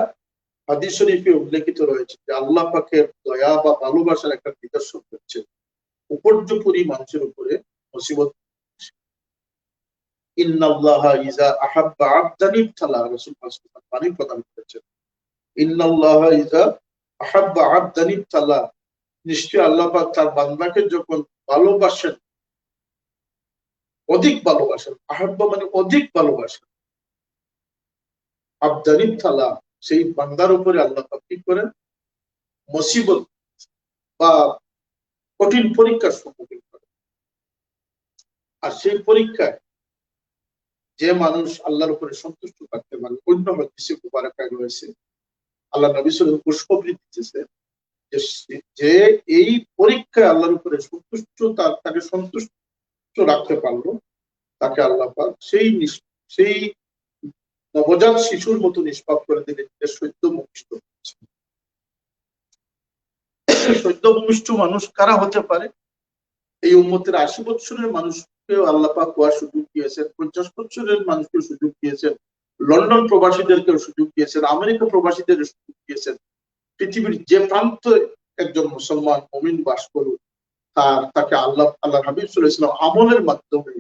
হাদিস শরীফে উল্লেখিত রয়েছে যে আল্লাহ পাকের দয়া বা ভালোবাসার একটা নিদর্শন হচ্ছে উপর্যুপরি মানুষের উপরে মুসিবত। ইন্নাল্লাহা ইযা আহাব্বা আবদান ইবতালা, রাসূল সাল্লাল্লাহু আলাইহি ওয়াসাল্লাম বাণী প্রদান করেছেন, ইন্নাল্লাহা ইযা আহাব্বা আবদান ইবতালা, নিশ্চয়ই আল্লাহ পাক তার বান্দাকে যখন ভালোবাসেন, অধিক ভালোবাসেন, আহাব্বা মানে অধিক ভালোবাসেন, আবদান ইবতালা সেই বান্দার উপরে আল্লাহ পাক কি করেন, মুসিবত বা কঠিন পরীক্ষার সম্মুখীন করেন। আর সেই পরীক্ষায় যে মানুষ আল্লাহর উপরে সন্তুষ্ট থাকতে পারে, অন্য হাদিসে মুবারাকায় রয়েছে আল্লাহ নবী সাল্লাল্লাহু আলাইহি ওয়াসাল্লাম খুশখবরি দিতেছে যে এই পরীক্ষায় আল্লাহর উপরে সন্তুষ্ট, তাকে সন্তুষ্ট রাখতে পারলো, তাকে আল্লাহ পাক সেই নবজাত শিশুর মতো নিষ্পাপ করে দিলেন, যে সদ্য ভূমিষ্ঠ। সদ্য ভূমিষ্ঠ মানুষ কারা হতে পারে? এই উম্মতের ৮০ বছরের মানুষকে আল্লাহ পাক হওয়ার সুযোগ দিয়েছেন, ৫০ বছরের মানুষকে সুযোগ দিয়েছেন, লন্ডন প্রবাসীদেরকেও সুযোগ দিয়েছেন, আমেরিকা প্রবাসীদের সুযোগ দিয়েছেন। পৃথিবীর যে প্রান্তে একজন মুসলমান মুমিন বাস করুক, তাকে আল্লাহ হাবিব সাল্লাল্লাহু আলাইহি ওয়াসাল্লাম আমলের মাধ্যমে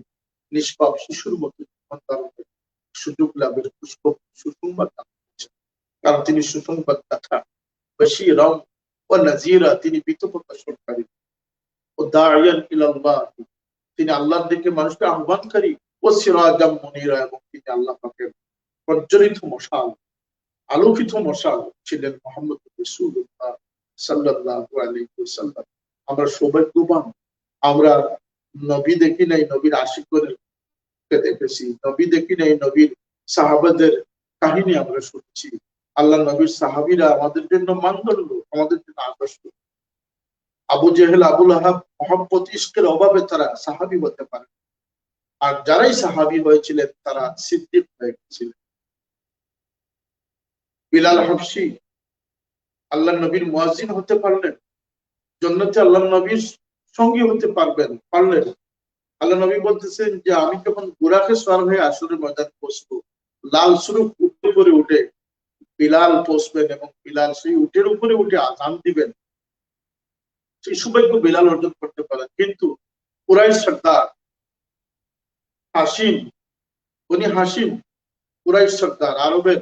নিষ্পাপ শিশুর মতো সুযোগ লাভের সুসংবাদ দান করেছেন। কারণ তিনি সুসংবাদ দাতা, বাশীরান ওয়া নাযীরা, তিনি ভীত প্রকাশকারী, ও দাঈয়ান ইলাল্লাহ, তিনি আল্লাহর দিকে মানুষকে আহ্বানকারী, ও সিরাজাম মুনীরা, এবং তিনি আল্লাহ পাকের প্রজ্বলিত মশাল, আলোকিত মশাল ছিলেন মুহাম্মদ রাসূলুল্লাহ সাল্লাল্লাহু আলাইহি ওয়াসাল্লাম। আমরা সৌভাগ্যবান, আমরা নবী দেখি নাই, নবীর আশিকদেরকে দেখেছি, নবী দেখি নাই, নবীর সাহাবাদের কাহিনী আমরা শুনছি। আল্লাহ নবীর সাহাবীরা আমাদের জন্য মানদণ্ড, আমাদের জন্য আদর্শ। আবু জেহেল, আবুল আহাব মহব্বত ইশকের অভাবে তারা সাহাবী হতে পারে, আর যারাই সাহাবী হয়েছিলেন তারা সিদ্দিক হয়ে গেছিলেন। বিলাল হাবশী আল্লাহ নবীর মুয়াজ্জিন হতে পারলেন, জান্নাতে আল্লাহ নবীর সঙ্গী হতে পারলেন। আল্লাহ নবী বলতেছেন যে আমি যখন বুরাকে সওয়ার হয়ে আসরের ময়দানে পৌঁছবো, লাল সুরুখ উঠে করে উঠে বিলাল পৌঁছবেন এবং বিলাল সেই উটের উপরে উঠে আযান দিবেন। সেই সৌভাগ্য বিলাল অর্জন করতে পারেন। কিন্তু কুরাইশ সর্দার হাশিম, উনি হাশিম কুরাইশ সর্দার, আরবের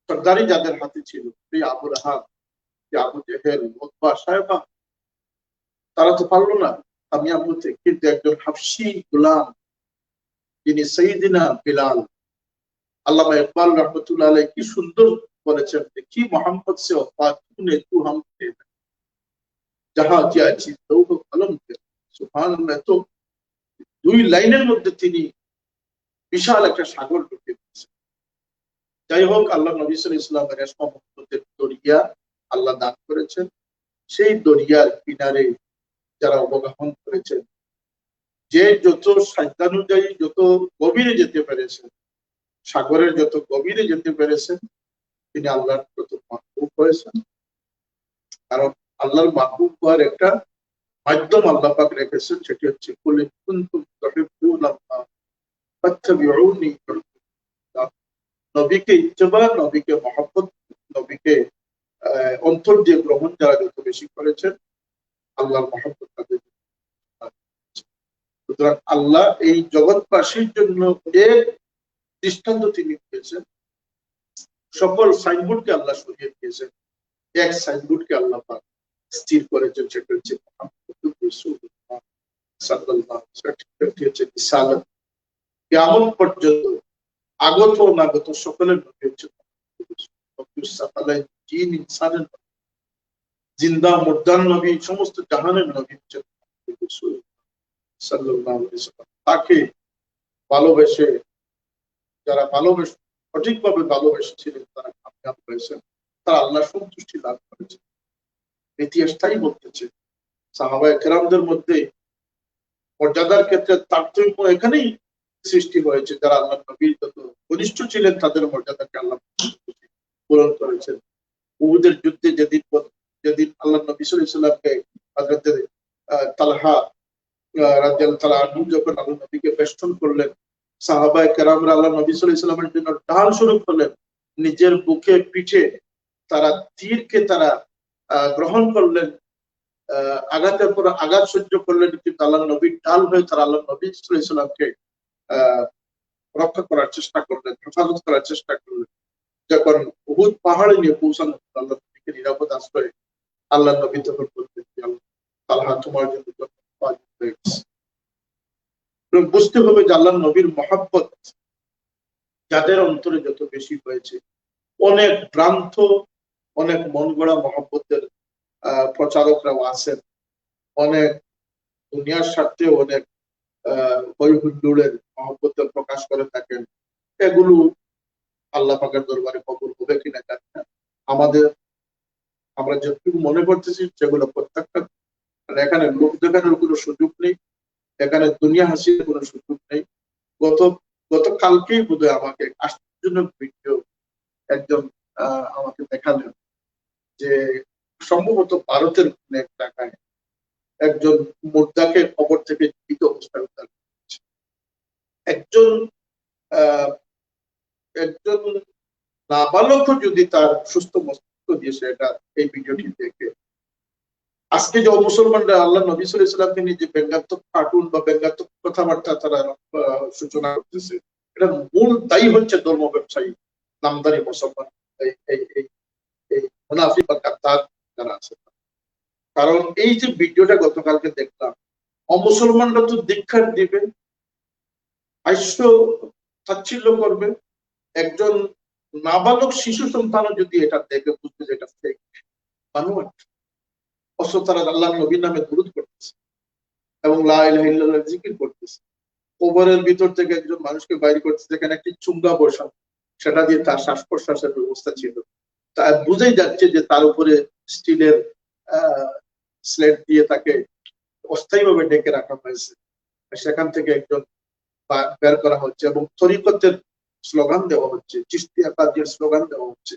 সর্দারি যাদের হাতে ছিল, সেই আবু লাহাব, আবু জেহেল, উতবা, সায়বা, তারা তো পারলো না কামিয়াব হতে। কিন্তু একজন হাবশী গোলাম, যিনি সাইয়্যিদিনা বিলাল, আল্লামা ইকবাল রাহমাতুল্লাহ আলাইহি কি সুন্দর বলেছেন যে কি মোহাম্মদ সে ওফাত তूने तू हम थे जहां क्या चीज तो कलम थे সুবহানাল্লাহ। তো দুই লাইনের মধ্যে তিনি বিশাল একটা সাগর ঢুকে দিয়েছেন। যাই হোক, আল্লাহ নবী সাল্লাল্লাহু আলাইহি ওয়াসাল্লামের দরিয়া আল্লাহ দান করেছেন। সেই দরিয়ার কিনারে যারা অবগাহন করেছেন, যে যত সাধ্যানুযায়ী যত গভীরে যেতে পেরেছেন, সাগরের যত গভীরে যেতে পেরেছেন, তিনি আল্লাহর যত মাহবুব হয়েছেন। কারণ আল্লাহর মাহবুব হওয়ার একটা মাধ্যম আল্লাহ পাক রেখেছেন, সেটি হচ্ছে কুল ইন কুনতুম তুহিব্বুনাল্লাহ ফাত্তাবিউনি। নবীকে ইত্তেবা, নবীকে মহব্বত, নবীকে অন্তর দিয়ে গ্রহণ যারা যত বেশি করেছেন, আল্লাহর মহব্বত তাদের। সুতরাং আল্লাহ এই জগৎবাসীর জন্য এক দৃষ্টান্ত তিনি দিয়েছেন। সকল সাইনবোর্ডকে আল্লাহ সরিয়ে দিয়েছেন, এক সাইনবোর্ডকে আল্লাহ পাক স্থির করেছেন, সেটা হচ্ছে মুহাম্মদুর রাসূলুল্লাহ সাল্লাল্লাহু আলাইহি ওয়াসাল্লাম হচ্ছে রিসালাত। কিয়ামত পর্যন্ত আগত ও নাগত সকলের নবী হচ্ছে জিন ইনসানের জিন্দা মুর্দার নবী, সমস্ত জাহানের নবী হচ্ছে সাল্লাল্লাহু আলাইহি ওয়াসাল্লাম। তাকে ভালোবেসে যারা সঠিকভাবে ভালোবেসেছিলেন তারা কামিয়াব হয়েছেন, তারা আল্লাহ সন্তুষ্টি লাভ করেছে। ইতিহাসটাই বলতেছে সাহাবায়ে কেরামদের মধ্যে মর্যাদার ক্ষেত্রে তারতম্য এখানেই সৃষ্টি হয়েছে। যারা আল্লাহ নবীর যত ঘনিষ্ঠ ছিলেন তাদের মর্যাদাকে আল্লাহ পূরণ করেছেন। উহুদের যুদ্ধে যেদিন আল্লাহ নবী সাল্লাল্লাহু আলাইহি ওয়াসাল্লামকে হযরত তালহা রাদিয়াল্লাহু তাআলা আনহু যখন আল্লাহ নবীকে বেষ্টন করলেন, সাহাবায়ে কেরামরা আল্লাহ নবী সাল্লাল্লাহু আলাইহি ওয়াসাল্লামের জন্য ঢাল শুরু করলেন। নিজের বুকে পিঠে তারা তীরকে তারা গ্রহণ করলেন, আঘাতের পর আঘাত সহ্য করলেন, কিন্তু আল্লাহ নবীর ঢাল হয়ে তারা আল্লাহ নবী সাল্লাল্লাহু আলাইহি ওয়াসাল্লামকে রক্ষা করার চেষ্টা করলেন, হেফাজত করার চেষ্টা করলেন। যখন উহুদ পাহাড়ে নিয়ে পৌঁছানো আল্লাহ নবীকে নিরাপদ আশ্রয়ে, আল্লাহ নবী তখন বলতেন যে তালহা তোমার জন্য বুঝতে হবে যে আল্লাহ নবীর মহাব্বত যাদের অন্তরে যত বেশি হয়েছে, অনেক ভ্রান্ত অনেক মন গড়া মহাব্বতের প্রচারকরাও আছেন, অনেক দুনিয়ার স্বার্থে অনেক হৈহুল্লোড়ের মহাব্বতের প্রকাশ করে থাকেন। এগুলো আল্লাহ পাকের দরবারে কবুল হবে কিনা জানি না। আমরা যতটুকু মনে করতেছি সেগুলো প্রত্যেকটা, এখানে লোক দেখানোর কোনো সুযোগ নেই, এখানে দুনিয়া হাসির কোনো সুযোগ নেই। গতকালকেই বোধহয় আমাকে আশ্চর্যজনক ভিডিও একজন আমাকে দেখালেন যে সম্ভবত ভারতের কোন এক জায়গায় একজন মুর্দাকে কবর থেকে জীবিত অবস্থায় উদ্ধার করেছে। একজন নাবালক যদি তার সুস্থ মস্তিষ্ক দিয়ে সেটা এই ভিডিওটি দেখে, আজকে যে মুসলমানরা আল্লাহ নবী সাল্লাল্লাহু আলাইহি ওয়াসাল্লামকে নিয়ে যে ব্যঙ্গাত্মক কার্টুন বা ব্যঙ্গাত্মক কথাবার্তা তারা সূচনা করতেছে, এটা মূল দায়ী হচ্ছে ধর্ম ব্যবসায়ী নামদারি মুসলমান, এই মুনাফিক বা গাদ্দার যারা আছে। কারণ এই যে ভিডিওটা গতকালকে দেখলাম, অমুসলমানরা তো দীক্ষার দিবে, হাস্য তাচ্ছিল্য করবে, একজন নাবালক শিশু সন্তানও যদি এটা দেখে বুঝবে যে এটা ফেক বানোয়াট। অথচ তারা আল্লাহ নবীর নামে দুরূদ করতেছে এবং লা ইলাহা ইল্লাল্লাহ জিকির করতেছে। কবরের ভিতর থেকে একজন মানুষকে বাইরে করতেছে, যেখানে একটি চুঙ্গা বসানো, সেটা দিয়ে তার শ্বাস প্রশ্বাসের ব্যবস্থা ছিল। তা বুঝেই যাচ্ছে যে তার উপরে স্টিলের স্লেট দিয়ে তাকে অস্থায়ীভাবে ডেকে রাখা হয়েছে। সেখান থেকে একজন বের করা হচ্ছে এবং তরিকতের স্লোগান দেওয়া হচ্ছে, চিশতিয়া কাদের স্লোগান দেওয়া হচ্ছে।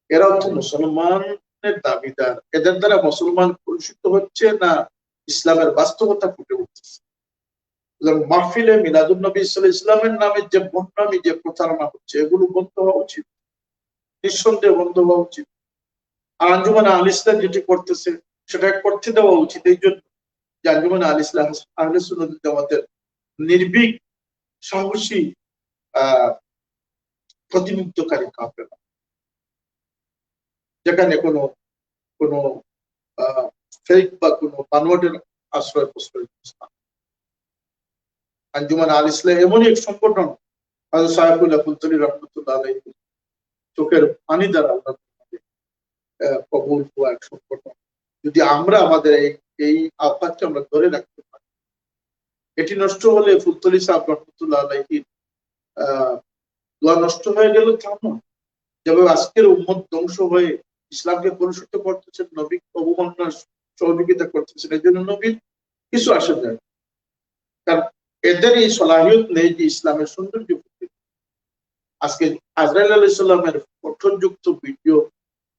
এরা হচ্ছে মুসলমানের দাবিদার। এদের দ্বারা মুসলমান পরিশুদ্ধ হচ্ছে না ইসলামের বাস্তবতা ফুটে উঠতেছে। মাহফিলে মিলাদুন নবী সাল্লাল্লাহু আলাইহি ওয়াসাল্লামের নামে যে বদনামি, যে প্রচারণা হচ্ছে, এগুলো বন্ধ হওয়া উচিত, নিঃসন্দেহে বন্ধ হওয়া উচিত। আর আঞ্জুমানে আল ইসলাম যেটি করতেছে সেটা করতে দেওয়া উচিত। এই জন্য যে আঞ্জুমানে আল ইসলাম আহলে সুন্নাত ওয়াল জামাতের নির্ভীক সাহসী প্রতিনিধিত্বকারী কাফেররা, যেখানে কোনো ফেক বা কোনো বানোয়াটের আশ্রয় প্রশ্রয়। আঞ্জুমান আল ইসলাম এমনই এক সংগঠন, হযরত সাহেবুল্লাহ ফুলতলি রহমাতুল্লাহ আলাইহি চোখের পানি দ্বারা কবুল হওয়া এক সংগঠন। যদি আমরা আমাদের এই আওকাতকে আমরা ধরে রাখতে পারি, এটি নষ্ট হলে ফুলতলি সাহেব রহমাতুল্লাহ আলাইহি দোয়া নষ্ট হয়ে গেল তা নয়। যেভাবে আজকের উম্মত ধ্বংস হয়ে ইসলামকে কলুষিত করতেছেন, নবী অবমাননার সহযোগিতা করতেছেন, এই জন্য নবীর কিছু আসে যায়। কারণ এদের এই সলাহিয়ত নেই যে ইসলামের সৌন্দর্য। আজকে আজরাইল আলাইহিস সালামের গঠনযুক্ত ভিডিও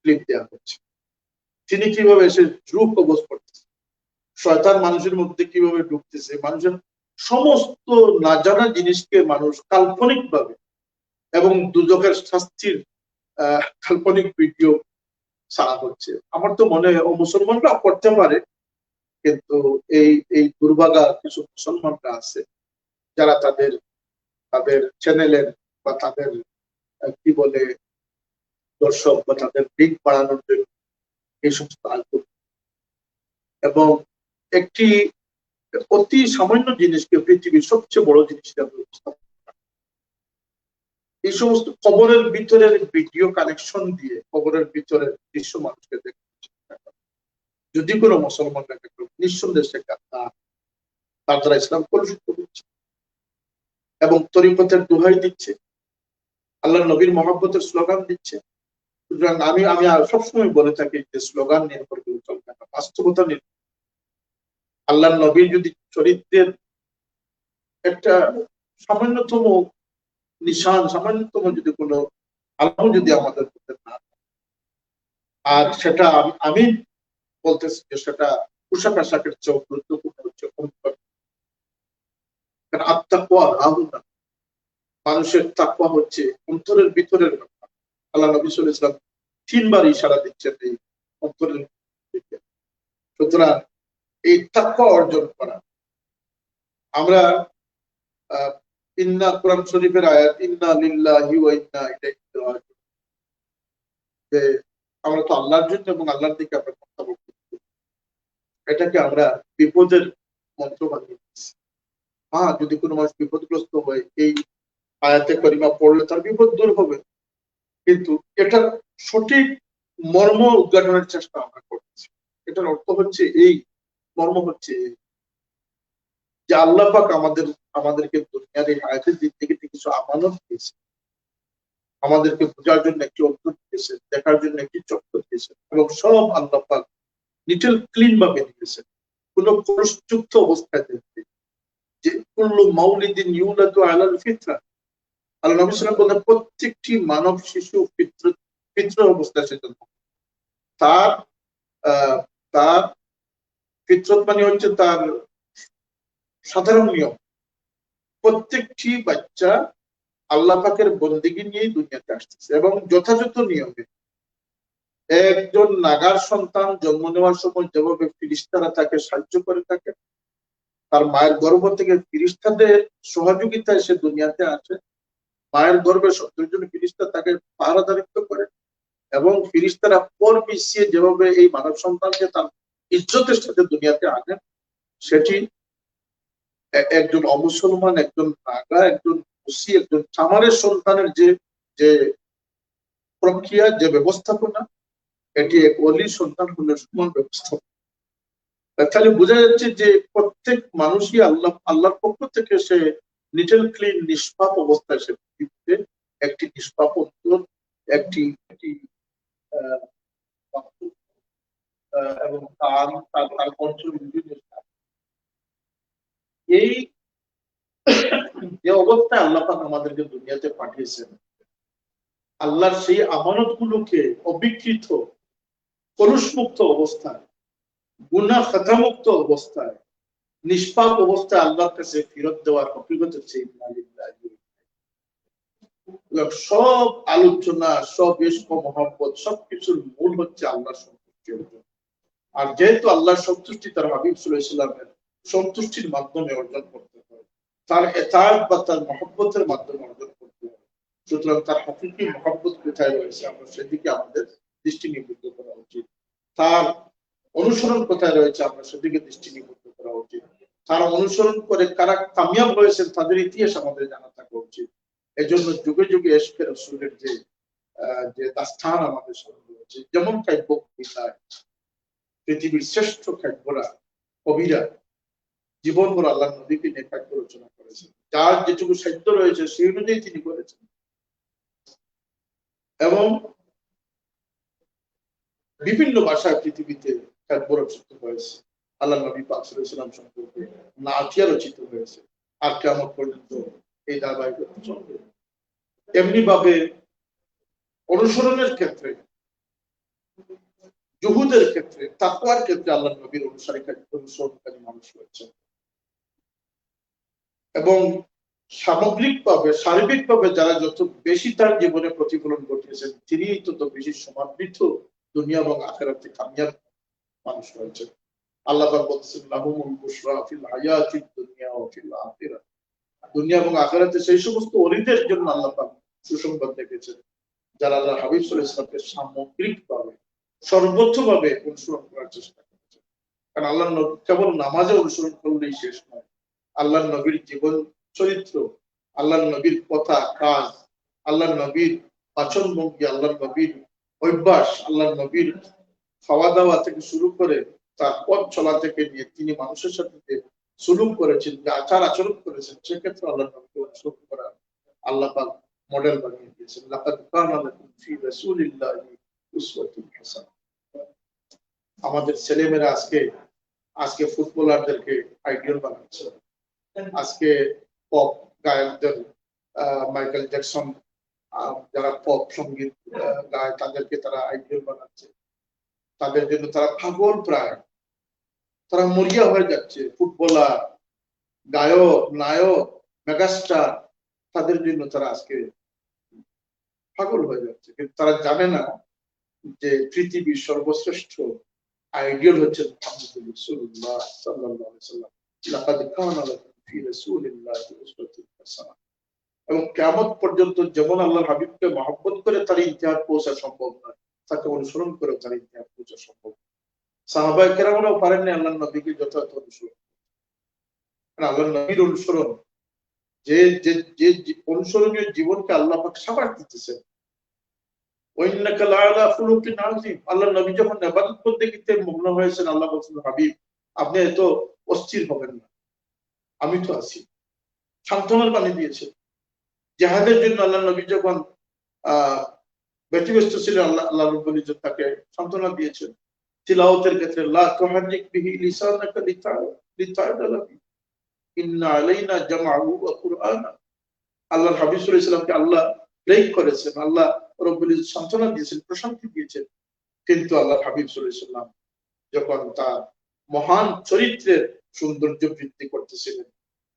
ক্লিপ দেওয়া হচ্ছে, তিনি কিভাবে এসে রূহ কবজ করতেছে, শয়তান মানুষের মধ্যে কিভাবে ঢুকতেছে, মানুষের সমস্ত না জানা জিনিসকে মানুষ কাল্পনিক ভাবে এবং দুজকের শাস্তির কাল্পনিক ভিডিও ছাড়া হচ্ছে। আমার তো মনে হয় মুসলমানরা করতে পারে, কিন্তু এই দুর্ভাগা কিছু মুসলমানরা আছে যারা তাদের চ্যানেলের বা তাদের কি বলে দর্শক বা তাদের দিক বাড়ানোর জন্য এই সমস্ত আগ্রহ। এবং একটি অতি সামান্য জিনিসকে পৃথিবীর সবচেয়ে বড় জিনিস হিসাবে উপস্থাপন করা। এই সমস্ত কবরের ভিতরের ভিডিও কানেকশন দিয়ে কবরের ভিতরের দৃশ্য মানুষকে দেখতে, যদি কোনো মুসলমান নিঃসন্দেহে সে তার দ্বারা ইসলাম কলুষিত করছে এবং তরিকতের দোহাই দিচ্ছে, আল্লাহ নবীর মহব্বতের স্লোগান দিচ্ছে। সুতরাং আমি সবসময় বলে থাকি যে স্লোগান নির্ভর করে চলবে না, বাস্তবতা নির্ভর। আল্লাহ নবীর যদি চরিত্রের একটা সামান্যতম নিশান, সামান্যতম যদি কোনো আলো যদি আমাদের মধ্যে না, আর সেটা আমি বলতেছি যে সেটা পোশাক আশাকের চেয়েও গুরুত্বপূর্ণ হচ্ছে আত্মাকুয়া রাহুনা, মানুষের তাকওয়া হচ্ছে অন্তরের ভিতরের ব্যাপার। আল্লাহ নবী সাল্লাল্লাহু আলাইহি ওয়াসাল্লাম 3 বার ইশারা দিচ্ছেন এই অন্তরের দিকে। সুতরাং এই তাকওয়া অর্জন করা, আমরা ইন্না কোরআন শরীফের আয়াত ইন্না লিল্লাহি ওয়া ইন্না ইলাইহি রাজিউন, যে আমরা তো আল্লাহর জন্য এবং আল্লাহর দিকে আমরা প্রত্যাবর্তন করি, এটাকে আমরা বিপদের মন্ত্র বানিয়ে দিচ্ছি। হ্যাঁ, যদি কোনো মানুষ বিপদগ্রস্ত হয় এই আয়াতে কারিমা পড়লে তার বিপদ দূর হবে, কিন্তু এটার সঠিক মর্ম উদ্ঘাটনের চেষ্টা আমরা করছি। এটার অর্থ হচ্ছে এই, মর্ম হচ্ছে যে আল্লাহ পাক আমাদেরকে দুনিয়ার এই হায়াতের দিক থেকে কিছু আমানত দিয়েছে, আমাদেরকে বোঝার জন্য একটি অন্তর দিয়েছে, দেখার জন্য একটি চক্ষু দিয়েছে, এবং সব আল্লাহ পাক নিটেল ক্লিন ভাবে দিয়েছে, কোনো কলুষযুক্ত অবস্থায় দেখবে যে কুল্লু মাউলিদিন ইউলাদু আলাল ফিতরা। আল্লাহ নবী সাল্লাল্লাহু আলাইহি ওয়াসাল্লাম বলেন প্রত্যেকটি মানব শিশু ফিতর অবস্থায় সে জন্ম, তার তার ফিতরত মানে হচ্ছে তার সাধারণ নিয়ম। প্রত্যেকটি বাচ্চা আল্লাহ পাকের বন্দেগী নিয়েই দুনিয়াতে আসতেছে এবং যথাযথ নিয়মে। একজন নাগার সন্তান জন্ম নেওয়ার সময় যেভাবে ফিরিস্তারা তাকে সাহায্য করে থাকে, তার মায়ের গর্ভ থেকে ফিরিস্তাদের সহযোগিতায় সে দুনিয়াতে আসে, মায়ের গর্ভে 70 জন ফিরিস্তা তাকে পাহারাদারিত্ব করে, এবং ফিরিস্তারা পর পিছিয়ে যেভাবে এই মানব সন্তানকে তার ইজ্জতের সাথে দুনিয়াতে আনে, সেটি একজন অমুসলমান, একজন নাগা, একজন মুসি, একজন চামারের সন্তানের যে প্রক্রিয়া, যে ব্যবস্থাপনা, এটি এক অলির সন্তান হলে সমান ব্যবস্থাপনা। তাহলে বোঝা যাচ্ছে যে প্রত্যেক মানুষই আল্লাহর পক্ষ থেকে সে নিটেল ক্লিন নিষ্পাপ অবস্থায় সে পৃথিবীতে একটি নিষ্পাপ অন্তর, একটি এবং তার এই যে অবস্থায় আল্লাহ পাক আমাদেরকে দুনিয়াতে পাঠিয়েছেন, আল্লাহর সেই আমানত গুলোকে অবিকৃত, কলুষমুক্ত অবস্থায়, গুনাহ খাতামুক্ত অবস্থায়, নিষ্পাপ অবস্থায় আল্লাহর কাছে ফেরত দেওয়ার হকিকত হচ্ছে সব আলোচনা, সব ইশক মহব্বত, সবকিছুর মূল হচ্ছে আল্লাহর সন্তুষ্টি অর্জন। আর যেহেতু আল্লাহর সন্তুষ্টি তার হাবিব সাল্লাল্লাহু আলাইহি ওয়াসাল্লামের সন্তুষ্টির মাধ্যমে অর্জন করতে হয়, তার এতাআত বা তার মহব্বতের মাধ্যমে অর্জন করতে হয়। সুতরাং তার হাকিকি মহব্বত কোথায় রয়েছে আমরা সেদিকে আমাদের দৃষ্টি নিবদ্ধ করা উচিত, তার অনুসরণ কোথায় রয়েছে আমরা সেদিকে দৃষ্টি নিবদ্ধ করা উচিত, তারা অনুসরণ করে কারা কামিয়াব হয়েছেন তাদের ইতিহাস আমাদের জানা থাকা উচিত। এজন্য যুগে যুগে ইশকে রাসূলের যে দাস্তান আমাদের সামনে রয়েছে, যেমন কাব্য কবিতায় পৃথিবীর শ্রেষ্ঠ কাব্যরা, কবিরা জীবন ভর আল্লাহ নবীকে নিয়ে কাব্য রচনা করেছেন, যার যেটুকু সাহিত্য রয়েছে সেই অনুযায়ী তিনি করেছেন। এবং বিভিন্ন ভাষায় পৃথিবীতে কাব্য রচিত হয়েছে, আল্লাহ নবী পাক সাল্লাল্লাহু আলাইহি ওয়াসাল্লাম সম্পর্কে নাতিয়া রচিত হয়েছে, আর কিয়ামত পর্যন্ত এই ধারাবাহিকতা চলবে। এমনি ভাবে অনুসরণের ক্ষেত্রে, জুহুদের ক্ষেত্রে, তাকওয়ার ক্ষেত্রে আল্লাহ নবীর অনুসরণকারী মানুষ রয়েছে। এবং সামগ্রিকভাবে, সার্বিকভাবে যারা যত বেশি তার জীবনে প্রতিফলন ঘটিয়েছেন, তিনি তত বেশি সমাদৃত দুনিয়া এবং আখিরাতে কামিয়াব মানুষ রয়েছে। আল্লাহ পাক বলছেন লাহুমুল বুশরা ফিল হায়াতিদ দুনিয়া ওয়া ফিল আখিরাহ, দুনিয়া এবং আখিরাতে সেই সমস্ত ওলিদের জন্য আল্লাহ পাক সুসংবাদ রেখেছেন যারা আল্লাহ হাবিব সাল্লাল্লাহু আলাইহি ওয়াসাল্লামকে সামগ্রিকভাবে, সর্বোচ্চভাবে অনুসরণ করার চেষ্টা করেছেন। কারণ আল্লাহ নবী কেবল নামাজে অনুসরণ করলেই শেষ নয়, আল্লাহ নবীর জীবন চরিত্র, আল্লাহ নবীর কথা কাজ, আল্লাহ নবীর বাচন ভঙ্গি, আল্লাহ নবীর অভ্যাস, আল্লাহ নবীর খাওয়া দাওয়া থেকে শুরু করে তার পথ চলা থেকে নিয়ে তিনি মানুষের সাথে যে সুলুক করেছেন, যে আচার আচরণ করেছেন, সেক্ষেত্রে আল্লাহ নবীকে অনুসরণ করা আল্লাহ পাক মডেল বানিয়ে দিয়েছেন। লাকাদ কানা লাকুম ফি রাসূলিল্লাহি উসওয়াতুন হাসানাহ। আমাদের ছেলেমেয়েরা আজকে ফুটবলারদেরকে আইডিয়াল বানাচ্ছে, আজকে পপ গায়কদের মাইকেল জ্যাকসন যারা পপ সঙ্গীত গায় তাদেরকে তারা আইডিয়াল বানাচ্ছে, তাদের জন্য তারা পাগল প্রায়, তারা মরিয়া হয়ে যাচ্ছে। ফুটবলার, গায়ক, নায়ক, মেগাস্টার, তাদের জন্য তারা আজকে পাগল হয়ে যাচ্ছে, কিন্তু তারা জানে না যে পৃথিবীর সর্বশ্রেষ্ঠ আইডিয়াল হচ্ছে মুহাম্মদ রাসূলুল্লাহ সাল্লাল্লাহু আলাইহি ওয়াসাল্লাম। লাকাদ কানা লাকুম ফি রাসূলিল্লাহি উসওয়াতুন হাসানাহ। এবং কিয়ামত পর্যন্ত যেমন আল্লাহর হাবিবকে মহব্বত করে তার ইতিহাস পৌঁছা সম্ভব নয়, তাকে অনুসরণ করে তার ইতিহাস পৌঁছা সম্ভব। সাহাবায়ে কেরামরাও পারেননি আল্লাহর নবীকে যথাযথ অনুসরণ। আল্লাহর নবীর অনুসরণ, যে যে যে অনুসরণীয় জীবনকে আল্লাহ পাক সাবাস দিতেছেন। ওয়াইন্নাকা লাআলা খুলুকিন আযীম। আল্লাহর নবী যখন ইবাদত বন্দেগীতে মগ্ন হয়েছেন, আল্লাহ বলছেন, হাবিব আপনি এত অস্থির হবেন না, আমি তো আছি। সান্ত্বনার বাণী দিয়েছেন। জিহাদের জন্য আল্লাহ নবী যখন ব্যতিব্যস্ত ছিলেন, আল্লাহ রাব্বুল ইজ্জত তাকে সান্ত্বনা দিয়েছেন। তিলাওয়াতের ক্ষেত্রে লা তুহাররিক বিহি লিসানাকা লিতা'দালা বিহি ইন্না আলাইনা জামআহু ওয়া কুরআনা। আল্লাহর হাবিব সাল্লাল্লাহু আলাইহি ওয়াসাল্লামকে আল্লাহ ব্রেক করেছেন, আল্লাহ রাব্বুল ইজ্জত সান্ত্বনা দিয়েছেন, প্রশান্তি দিয়েছেন। কিন্তু আল্লাহর হাবিব সাল্লাল্লাহু আলাইহি ওয়াসাল্লাম যখন তার মহান চরিত্রের সৌন্দর্য বৃদ্ধি করতেছিলেন,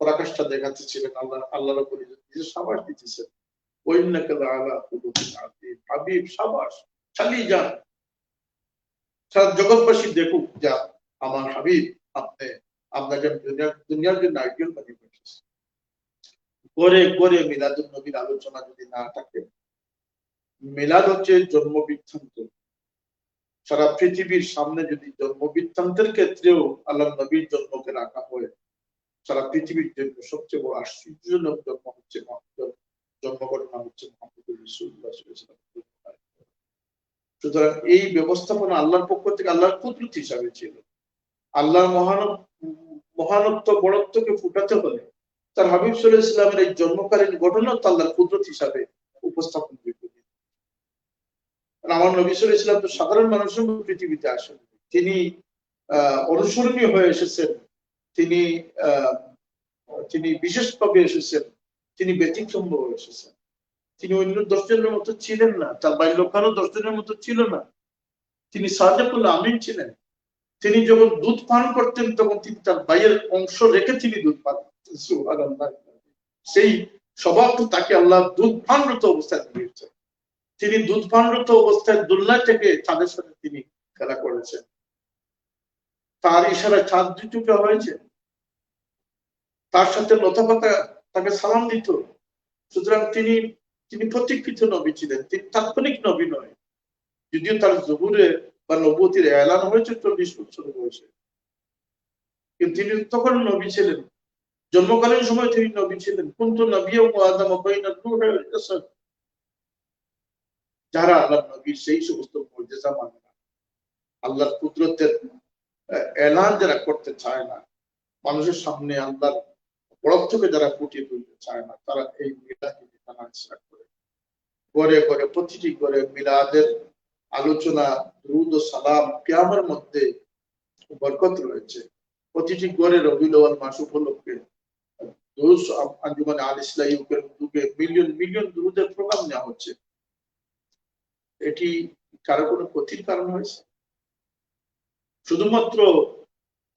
পরাকাষ্ঠা দেখাতেছিলেন, আল্লাহ রাব্বুল ইজ্জত নিজে সাবাস দিতেছেন, ওয়াইন্নাকা লাআলা খুলুকিন আযীম। হাবিব সাবাস, চালিয়ে যান, সারা জগৎবাসী দেখুক যা আমার হাবিব আপনাকে দুনিয়ার জন্য আইডিয়াল বানিয়ে পেয়েছে। গড়ে গড়ে মিলাদুন নবীর আলোচনা যদি না থাকে, মিলাদ হচ্ছে জন্ম বৃত্তান্ত, সারা পৃথিবীর সামনে যদি জন্ম বৃত্তান্তের ক্ষেত্রেও আল্লাহ নবীর জন্মকে রাখা হয়, সারা পৃথিবীর জন্য সবচেয়ে বড় আশ্চর্যজনক জন্ম হচ্ছে জন্মঘটনা হচ্ছে মুহাম্মদুর রাসূলুল্লাহ সাল্লাল্লাহু আলাইহি ওয়াসাল্লাম। সুতরাং এই ব্যবস্থাপনা আল্লাহর পক্ষ থেকে আল্লাহর কুদরত হিসাবে ছিল। আল্লাহর মহানত্ব বড়ত্বকে ফুটাতে হলে তার হাবিব সাল্লাল্লাহু আলাইহি ওয়াসাল্লামের এই জন্মকালীন ঘটনা তো আল্লাহর কুদরত হিসাবে উপস্থাপন করতে। আমার নবী সাল্লাল্লাহু আলাইহি ওয়াসাল্লাম তো সাধারণ মানুষের মতো পৃথিবীতে আসেন, তিনি অনুসরণীয় হয়ে এসেছেন, তিনি বিশেষভাবে এসেছেন, তিনি ব্যতিক্রম হয়ে এসেছেন। তিনি অন্য 10 জনের মতো ছিলেন না, তার বাল্যকালও 10 জনের মতো ছিল না। তিনি সাদিকুল আমিন ছিলেন। তিনি যখন দুধ পান করতেন তখন তিনি তার ভাইয়ের অংশ রেখে তিনি দুধ পান করতেন। সুবহানাল্লাহ। সেই স্বভাব তাকে আল্লাহ দুধ পানরত অবস্থায় দিয়েছেন। তিনি দুধ পানরত অবস্থায় দুনিয়া থেকে চাঁদের সাথে তিনি খেলা করেছেন, তার ইশারায় চাঁদ দুটুকরা হয়েছে, তার সাথে লতাপাতা তাকে সালাম দিত। সুতরাং তিনি প্রতীক্ষিত নবী ছিলেন, তিনি তাৎক্ষণিক নবী নয়। যদিও তার জহুরে বা নবুয়তির এলান হয়েছে 40 বছর বয়সে, কিন্তু তিনি তখন নবী ছিলেন। জন্মকালীন সময় তিনি নবী ছিলেন। কুনতু নবিয়্যাম ওয়া আদামা বাইনা নূহি ওয়াল জাসাদ। যারা আল্লাহর নবীর সেই সমস্ত মুজিজা মানে না, আল্লাহর কুদরতের এলান যারা করতে চায় না, মানুষের সামনে আল্লাহর বড়ত্বকে যারা ফুটিয়ে তুলতে চায় না, তারা এই মিলাদকে টানা স্টার্ট করে। ঘরে ঘরে, প্রতিটি ঘরে মিলাদের আলোচনা, দুরূদ ও সালাম, কিয়ামের মধ্যে বরকত রয়েছে। প্রতিটি ঘরে রবিউল আউয়াল মাস উপলক্ষে দুরূদ আঞ্জুমানে আল ইসলাহিউকের উদ্যোগে মিলিয়ন মিলিয়ন দুরূদের প্রোগ্রাম নেওয়া হচ্ছে। এটি কারো কোনো ক্ষতির কারণ হয়েছে? শুধুমাত্র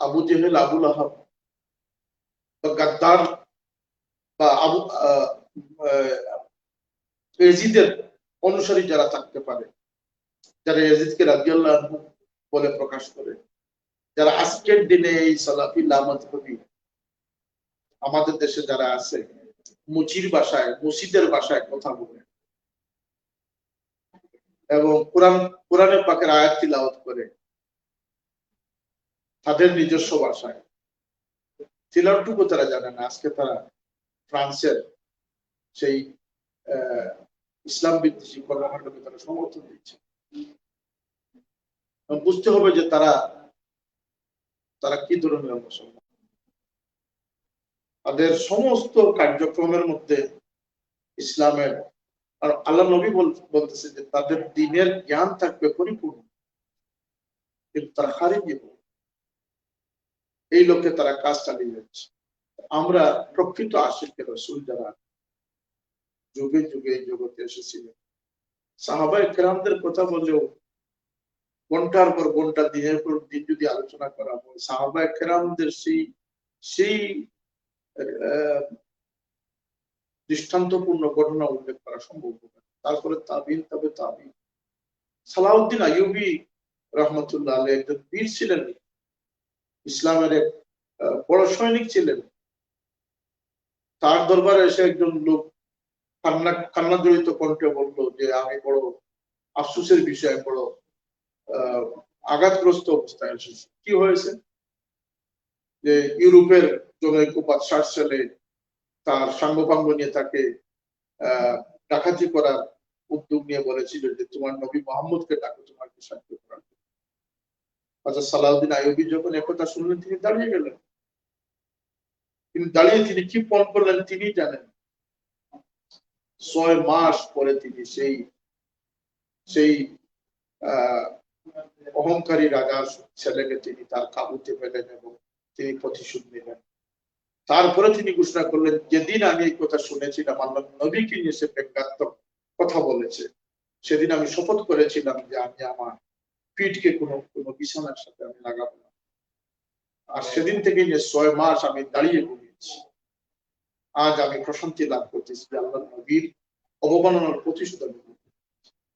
আবু জেহেল, আবু লাহাব বা গাদ্দার বা ইয়াজিদের অনুসারী যারা থাকতে পারে, যারা ইয়াজিদকে রাদিয়াল্লাহু আনহু বলে প্রকাশ করে, যারা আজকের দিনে এই সালাফি লামাযহাবী আমাদের দেশে যারা আছে, মুচির ভাষায়, মসজিদের ভাষায় কথা বলে এবং কোরআনের পাকের আয়াত তিলাওয়াত করে, তাদের নিজস্ব ভাষায়, তিলাওয়াতটুকু তারা জানে না। আজকে তারা ফ্রান্সের সেই ইসলাম বিদ্বেষী কর্মকাণ্ডকে তারা সমর্থন দিচ্ছে। বুঝতে হবে যে তারা কি ধরনের মুসলমান। তাদের সমস্ত কার্যক্রমের মধ্যে ইসলামের, আর আল্লাহ নবী বলতেছে যে তাদের দ্বীনের জ্ঞান থাকবে পরিপূর্ণ, কিন্তু তারা খারিজি, এই লোকে তারা কাজ চালিয়ে যাচ্ছে। আমরা প্রকৃত আশিকে রাসূল যারা যুগে যুগে এই জগতে এসেছিলেন, সাহাবায়ে কেরামদের কথা বললেও ঘন্টার পর ঘন্টা, দিনের পর দিন যদি আলোচনা করা হয়, সাহাবায়ে কেরামদের সেই দৃষ্টান্তপূর্ণ ঘটনা উল্লেখ করা সম্ভব হবে। তারপরে তাবিন, তবে তাবিন। সালাউদ্দিন আইয়ুবী রহমতুল্লাহ আলাইহি একজন বীর ছিলেন, ইসলামের এক বড় সৈনিক ছিলেন। তার দরবারে এসে একজন লোক কান্না জড়িত কণ্ঠে বলল যে আমি বড় আফসোসের বিষয়, বড় আঘাতগ্রস্ত অবস্থায় এসেছি। কি হয়েছে? যে ইউরোপের জনৈক 60 সালে তার সাঙ্গপাঙ্গ নিয়ে তাকে ডাকাতি করার উদ্যোগ নিয়ে বলেছিল যে তোমার নবী মুহাম্মদকে ডাকো তোমাকে সাহায্য করার জন্য। হযরত সালাউদ্দিন আইয়ুবী যখন একথা শুনলেন, তিনি দাঁড়িয়ে গেলেন। তিনি দাঁড়িয়ে তিনি কি পণ করলেন তিনি জানেন। 6 মাস পরে তিনি সেই অহংকারী রাজার ছেলেকে তিনি তার কাবুতে পেলেন এবং তিনি প্রতিশোধ নিলেন। তারপরে তিনি ঘোষণা করলেন, যেদিন আমি এই কথা শুনেছিলাম আল্লাহ নবীকে নিয়ে সে ব্যঙ্গাত্মক কথা বলেছে, সেদিন আমি শপথ করেছিলাম যে আমি আমার পিঠকে কোনো বিছানার সাথে আমি লাগাবো না। আর সেদিন থেকে নিয়ে 6 মাস আমি দাঁড়িয়ে ঘুমিয়েছি। আজ আমি প্রশান্তি লাভ করতেছি যে আল্লাহ নবীর অবমাননার প্রতিশোধ আমি নেব।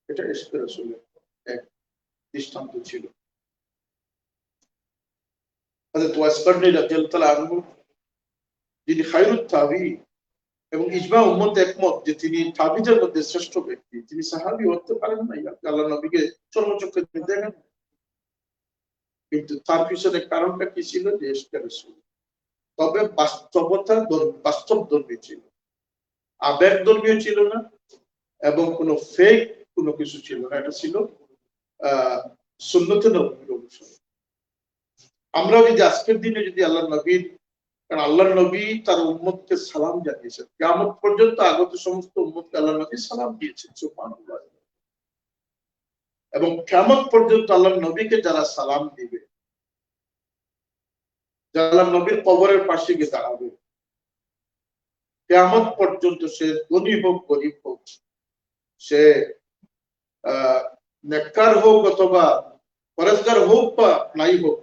এটা ইশকে রাসূলের এক দৃষ্টান্ত ছিল। হযরত ওয়াইস কারনী রাদিয়াল্লাহু তাআলা আনহু, যিনি খায়রুত তাবিঈন এবং ইজমা উম্মত একমত যে তিনি তাবিদের মধ্যে শ্রেষ্ঠ ব্যক্তি, তিনি সাহাবী হতে পারেন না, আল্লাহ নবীকে চর্মচক্ষে দেখেন। কিন্তু তার পিছনে কারণটা কি ছিল? যে ইশকে রাসূল। তবে বাস্তবধর্মী ছিল, আবেগ ধর্মীয় ছিল না, এবং কোনো ফেক কোনো কিছু ছিল না। এটা ছিল সুন্নতে নববীর অনুসরণ। আমরা যদি আজকের দিনে যদি আল্লাহ নবীর, কারণ আল্লাহ নবী তার উম্মতকে সালাম জানিয়েছেন, কিয়ামত পর্যন্ত আগত সমস্ত উম্মতকে আল্লাহ নবী সালাম দিয়েছেন, সুবহানাল্লাহ। এবং কিয়ামত পর্যন্ত আল্লাহ নবীকে যারা সালাম দিবে, যারা আল্লাহ নবীর কবরের পাশে গিয়ে দাঁড়াবে, কিয়ামত পর্যন্ত সে ধনী হোক গরিব হোক, সে নেককার হোক অথবা পরেজগার হোক বা নাই হোক,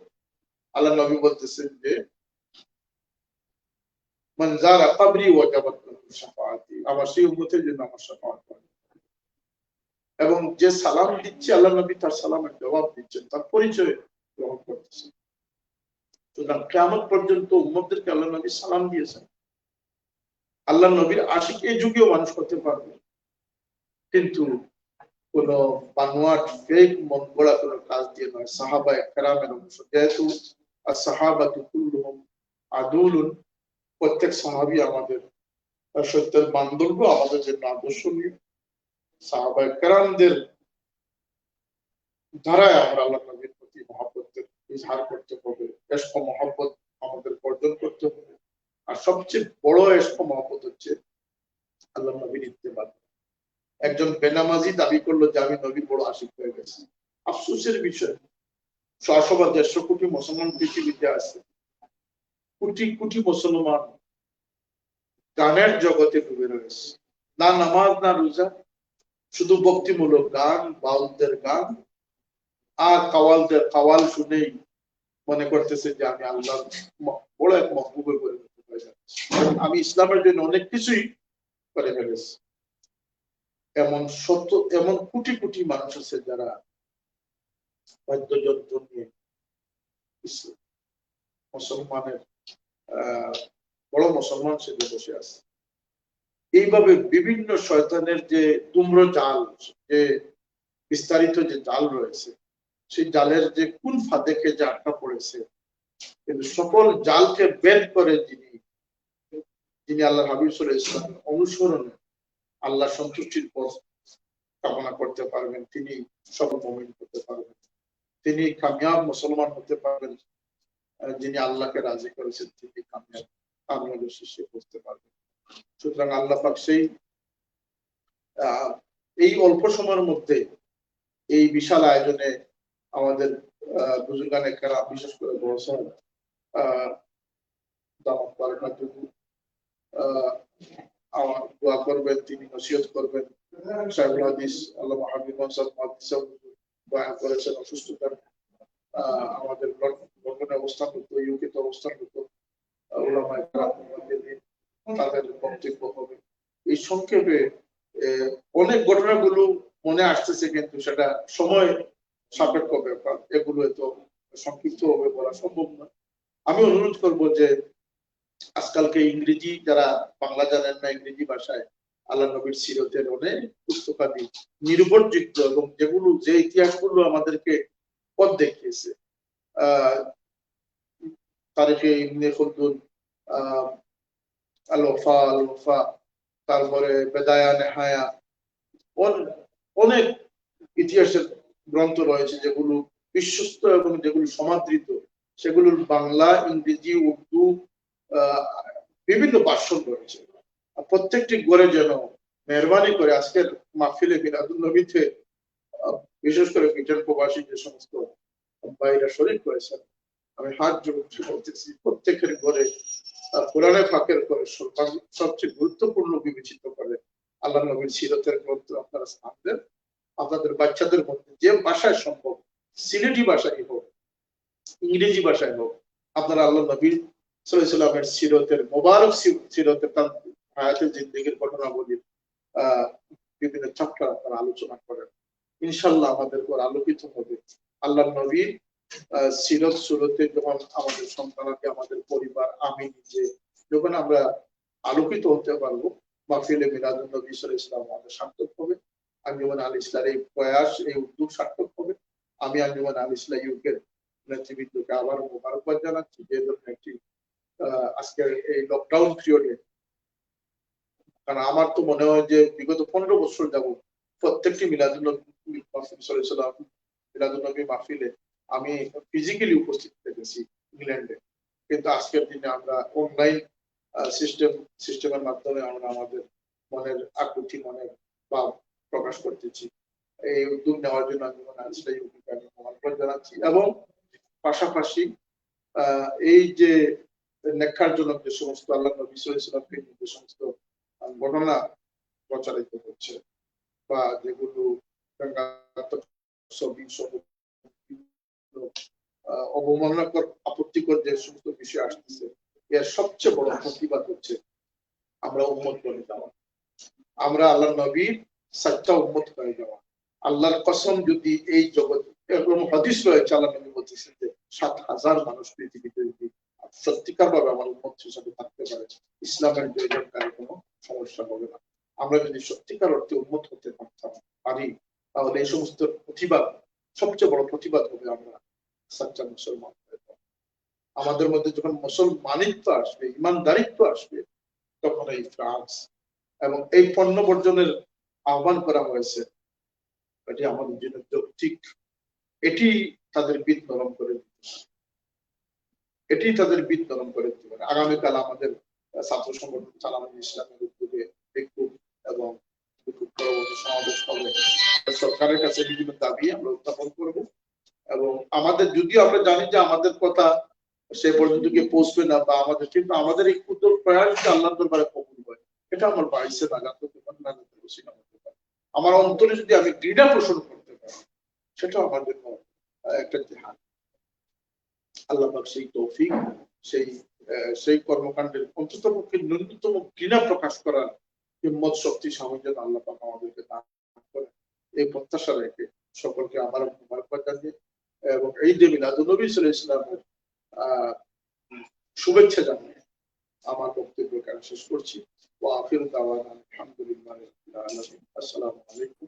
আল্লাহ নবী বলতেছেন যে মান যারা কবরি ওয়াজাবাত লাহু শাফাআতি, আমার সেই উম্মতের জন্য আমার শাফাআত হবে। এবং যে সালাম দিচ্ছে আল্লাহ নবী তার সালামের জবাব দিচ্ছেন, তার পরিচয় গ্রহণ করতেছেন। সুতরাং কিয়ামত পর্যন্ত উম্মতদেরকে আল্লাহ নবী সালাম দিয়েছেন। আল্লাহ নবীর আশিক এই যুগেও মানুষ করতে পারবে, কিন্তু কোন বানোয়াট ফেক মন গড়া কোনো কাজ দিয়ে নয়, সাহাবায়ে কেরামের অংশ। যেহেতু আসহাবাতু কুল্লুহুম আদুলুন, প্রত্যেক সাহাবী আমাদের সত্যের বান্ধব, আমাদের জন্য আদর্শনীয়। সাহাবায়ে কেরামদের ধারায় আমরা আল্লাহ নবীর প্রতি মহব্বতের ইজহার করতে হবে, ইশক ও মহব্বত আমাদের অর্জন করতে হবে। আর সবচেয়ে বড় ইশক ও মহব্বত হচ্ছে আল্লাহ নবীর ইত্তেবা। একজন বেনামাজি দাবি করলো যে আমি নবীর বড় আশিক হয়ে গেছি। আফসোসের বিষয়, 150 কোটি মুসলমান পৃথিবীতে আছে, কোটি কোটি মুসলমান গানের জগতে ডুবে রয়েছে। না নামাজ না রোজা, শুধু ভক্তিমূলক গান, বাউলদের গান আর কাওয়াল শুনেই মনে করতেছে যে আমি আল্লাহর বড় এক মহবুবে পরিণত হয়ে যাচ্ছি, আমি ইসলামের জন্য অনেক কিছুই করে ফেলেছি। এমন কোটি কোটি মানুষ আছে যারা বাদ্যযন্ত্র নিয়ে মুসলমানের বড় মুসলমান সে বসে আছে। এইভাবে বিভিন্ন শয়তানের যে তুম্র জাল, যে বিস্তারিত যে জাল রয়েছে, সেই জালের যে কোন ফাঁদে যে আটকা পড়েছে, কিন্তু সকল জালকে বের করে যিনি আল্লাহ হাবিব সাল্লাল্লাহু আলাইহি ওয়াসাল্লামের অনুসরণে আল্লাহ সন্তুষ্টির পথ কামনা করতে পারবেন, তিনি সফল মুমিন হতে পারবেন, তিনি কামিয়াব মুসলমান হতে পারবেন, যিনি আল্লাহকে রাজি করেছেন তিনি কামিয়াবের শীর্ষে পৌঁছতে পারবেন। সুতরাং আল্লাহ পাক এই অল্প সময়ের মধ্যে এই বিশাল আয়োজনে আমাদের বুজুর্গানে কেরাম, বিশেষ করে বড়সড় দাওয়াত বারাকাতুহ দোয়া করবেন, তিনি নসিহত করবেন। শাইখুল হাদিস আল্লামা হাবিব মোহাম্মদ মুহাদ্দিস বয়ান করেছেন অসুস্থতার আমাদের লন্ডনে অবস্থানরত, ইউকেতে অবস্থানরত উলামায়ে কেরাম তাদের বক্তব্য হবে। এই সংক্ষেপে অনেক ঘটনাগুলো মনে আসতেছে, কিন্তু সেটা সময় সাপেক্ষ ব্যাপার, এগুলো এত সংক্ষিপ্ত ভাবে বলা সম্ভব না। আমি অনুরোধ করব যে আজকালকে ইংরেজি, যারা বাংলা জানেন না, ইংরেজি ভাষায় আল্লাহ নবীর সিরতের অনেক পুস্তকাদি নির্ভরযোগ্য এবং যেগুলো যে ইতিহাসগুলো আমাদেরকে পথ দেখিয়েছে, তারিখে ইবনে খুলদুন, আল ওয়াফা, তারপরে বেদায়া নেহায়া, অনেক ইতিহাসের গ্রন্থ রয়েছে যেগুলো বিশ্বস্ত এবং যেগুলো সমাদৃত, সেগুলোর বাংলা, ইংরেজি, উর্দু বিভিন্ন ভাষণ রয়েছে। প্রত্যেকটি গড়ে যেন মেহরবানি করে আজকের মাহফিলে মিলাদুন নবীতে বিশেষ করে ব্রিটেন প্রবাসী যে সমস্ত ভাইরা শরীক করেছেন, আমি হাত জোড় বলতেছি প্রত্যেকের ঘরে কোরআনে ফাঁকের করে সবচেয়ে গুরুত্বপূর্ণ বিবেচিত করে আল্লাহ নবীর সিরতের গ্রন্থ আপনারা স্থান দেন। আপনাদের বাচ্চাদের মধ্যে যে ভাষায় সম্ভব, সিলেটি ভাষায় হোক, ইংরেজি ভাষায় হোক, আপনারা আল্লাহ নবীর সাল্লাল্লাহু আলাইহি ওয়াসাল্লামের সিরতের মোবারক সিরতের তার হায়াতের জিন্দেগীর ঘটনাবলীর বিভিন্ন চ্যাপ্টার আপনারা আলোচনা করেন। ইনশাআল্লাহ আমাদের উপর আলোকিত হবে আল্লাহ নবীর সিরত সুরতে। যখন আমাদের সন্তানকে, আমাদের পরিবার, আমি নিজে যখন আমরা আলোকিত হতে পারবো, মাহফিলে মিলাদুন নবী সাল্লাল্লাহু আলাইহি ওয়াসাল্লাম আমাদের সার্থক হবে। আঞ্জুমান আল ইসলামের এই প্রয়াস, এই উদ্যোগ সার্থক হবে। আমি আঞ্জুমান আল ইসলাম ইউকের নেতৃবৃন্দকে আবার মোবারকবাদ জানাচ্ছি যে ধরনের একটি আজকের এই লকডাউন পিরিয়ডে, কারণ আমার তো মনে হয় যে বিগত 15 বছর যাব প্রত্যেকটি মিলাদুন নবী মাহফিলে আমি ফিজিক্যালি উপস্থিত থেকেছি ইংল্যান্ডে, কিন্তু আজকের দিনে আমরা অনলাইন সিস্টেমের মাধ্যমে আমরা আমাদের মনের আকুতি, মনের ভাব প্রকাশ করতেছি। এই উদ্যোগ নেওয়ার জন্য আমি মোবারকবাদ জানাচ্ছি। এবং পাশাপাশি এই যে নেককারজনক যে সমস্ত আল্লাহ নবী সাল্লাল্লাহু আলাইহি ওয়াসাল্লাম যে সমস্ত ঘটনা প্রচারিত হচ্ছে বা যেগুলো অবমাননাকর, আপত্তিকর যে সমস্ত বিষয় আসতেছে, এর সবচেয়ে বড় প্রতিবাদ হচ্ছে আমরা উম্মত বনে যাওয়া, আমরা আল্লাহ নবীর সাচ্চা উম্মত হয়ে যাওয়া। আল্লাহর কসম, যদি এই জগতে এরকম হাদিস রয়েছে, আল্লাহ নবী বলতেছেন যে 7,000 মানুষ পৃথিবীতে যদি সত্যিকার ভাবে আমার উম্মত হিসেবে থাকতে পারে, ইসলামের জয়জয়কারী কোনো সমস্যা হবে না। আমরা যদি সত্যিকার অর্থে উম্মত হতে পারি, তাহলে এই সমস্ত প্রতিবাদ, সবচেয়ে বড় প্রতিবাদ হবে আমরা সাচ্চা মুসলমান। আমাদের মধ্যে যখন মুসলমানিত্ব আসবে, ইমানদারিত্ব আসবে, তখন এই ফ্রান্স এবং এই পণ্য বর্জনের আহ্বান করা হয়েছে, এটি আমাদের জন্য যৌক্তিক। এটি তাদের বিদ নরম করে দিতে পারে। আগামীকাল আমাদের ছাত্র সংগঠন সালামুল ইসলামের উদ্যোগে বিক্ষোভ এবং সমাবেশ হবে। সরকারের কাছে বিভিন্ন দাবি আমরা উত্থাপন করবো এবং আমাদের, যদিও আমরা জানি যে আমাদের কথা সে পর্যন্ত গিয়ে পৌঁছবে না, বা আমাদের, কিন্তু আমাদের এই ক্ষুদ্র প্রয়াস আল্লাহর দরবারে কবুল হয়, এটা আমার বাড়িতে নাগাদ আমার অন্তরে যদি আমি ঘৃণা পোষণ করতে পারি, সেটা আমার জন্য একটা জিহাদ। আল্লাহ পাক সেই তৌফিক, সেই কর্মকাণ্ডের অন্ততপক্ষে ন্যূনতম ঘৃণা প্রকাশ করার হিম্মত, শক্তি, সামর্থ্য আল্লাহ পাক আমাদেরকে দান করেন। এই প্রত্যাশা রেখে সকলকে আমার মোবারকবাদ জানিয়ে এবং এই যে মিলাদুন নবী সাল্লাল্লাহু আলাইহি ওয়াসাল্লামের শুভেচ্ছা জানিয়ে আমার বক্তব্য শেষ করছি। ওয়া আখিরু দাওয়ানা আলহামদুলিল্লাহি রাব্বিল আলামিন। আসসালামু আলাইকুম।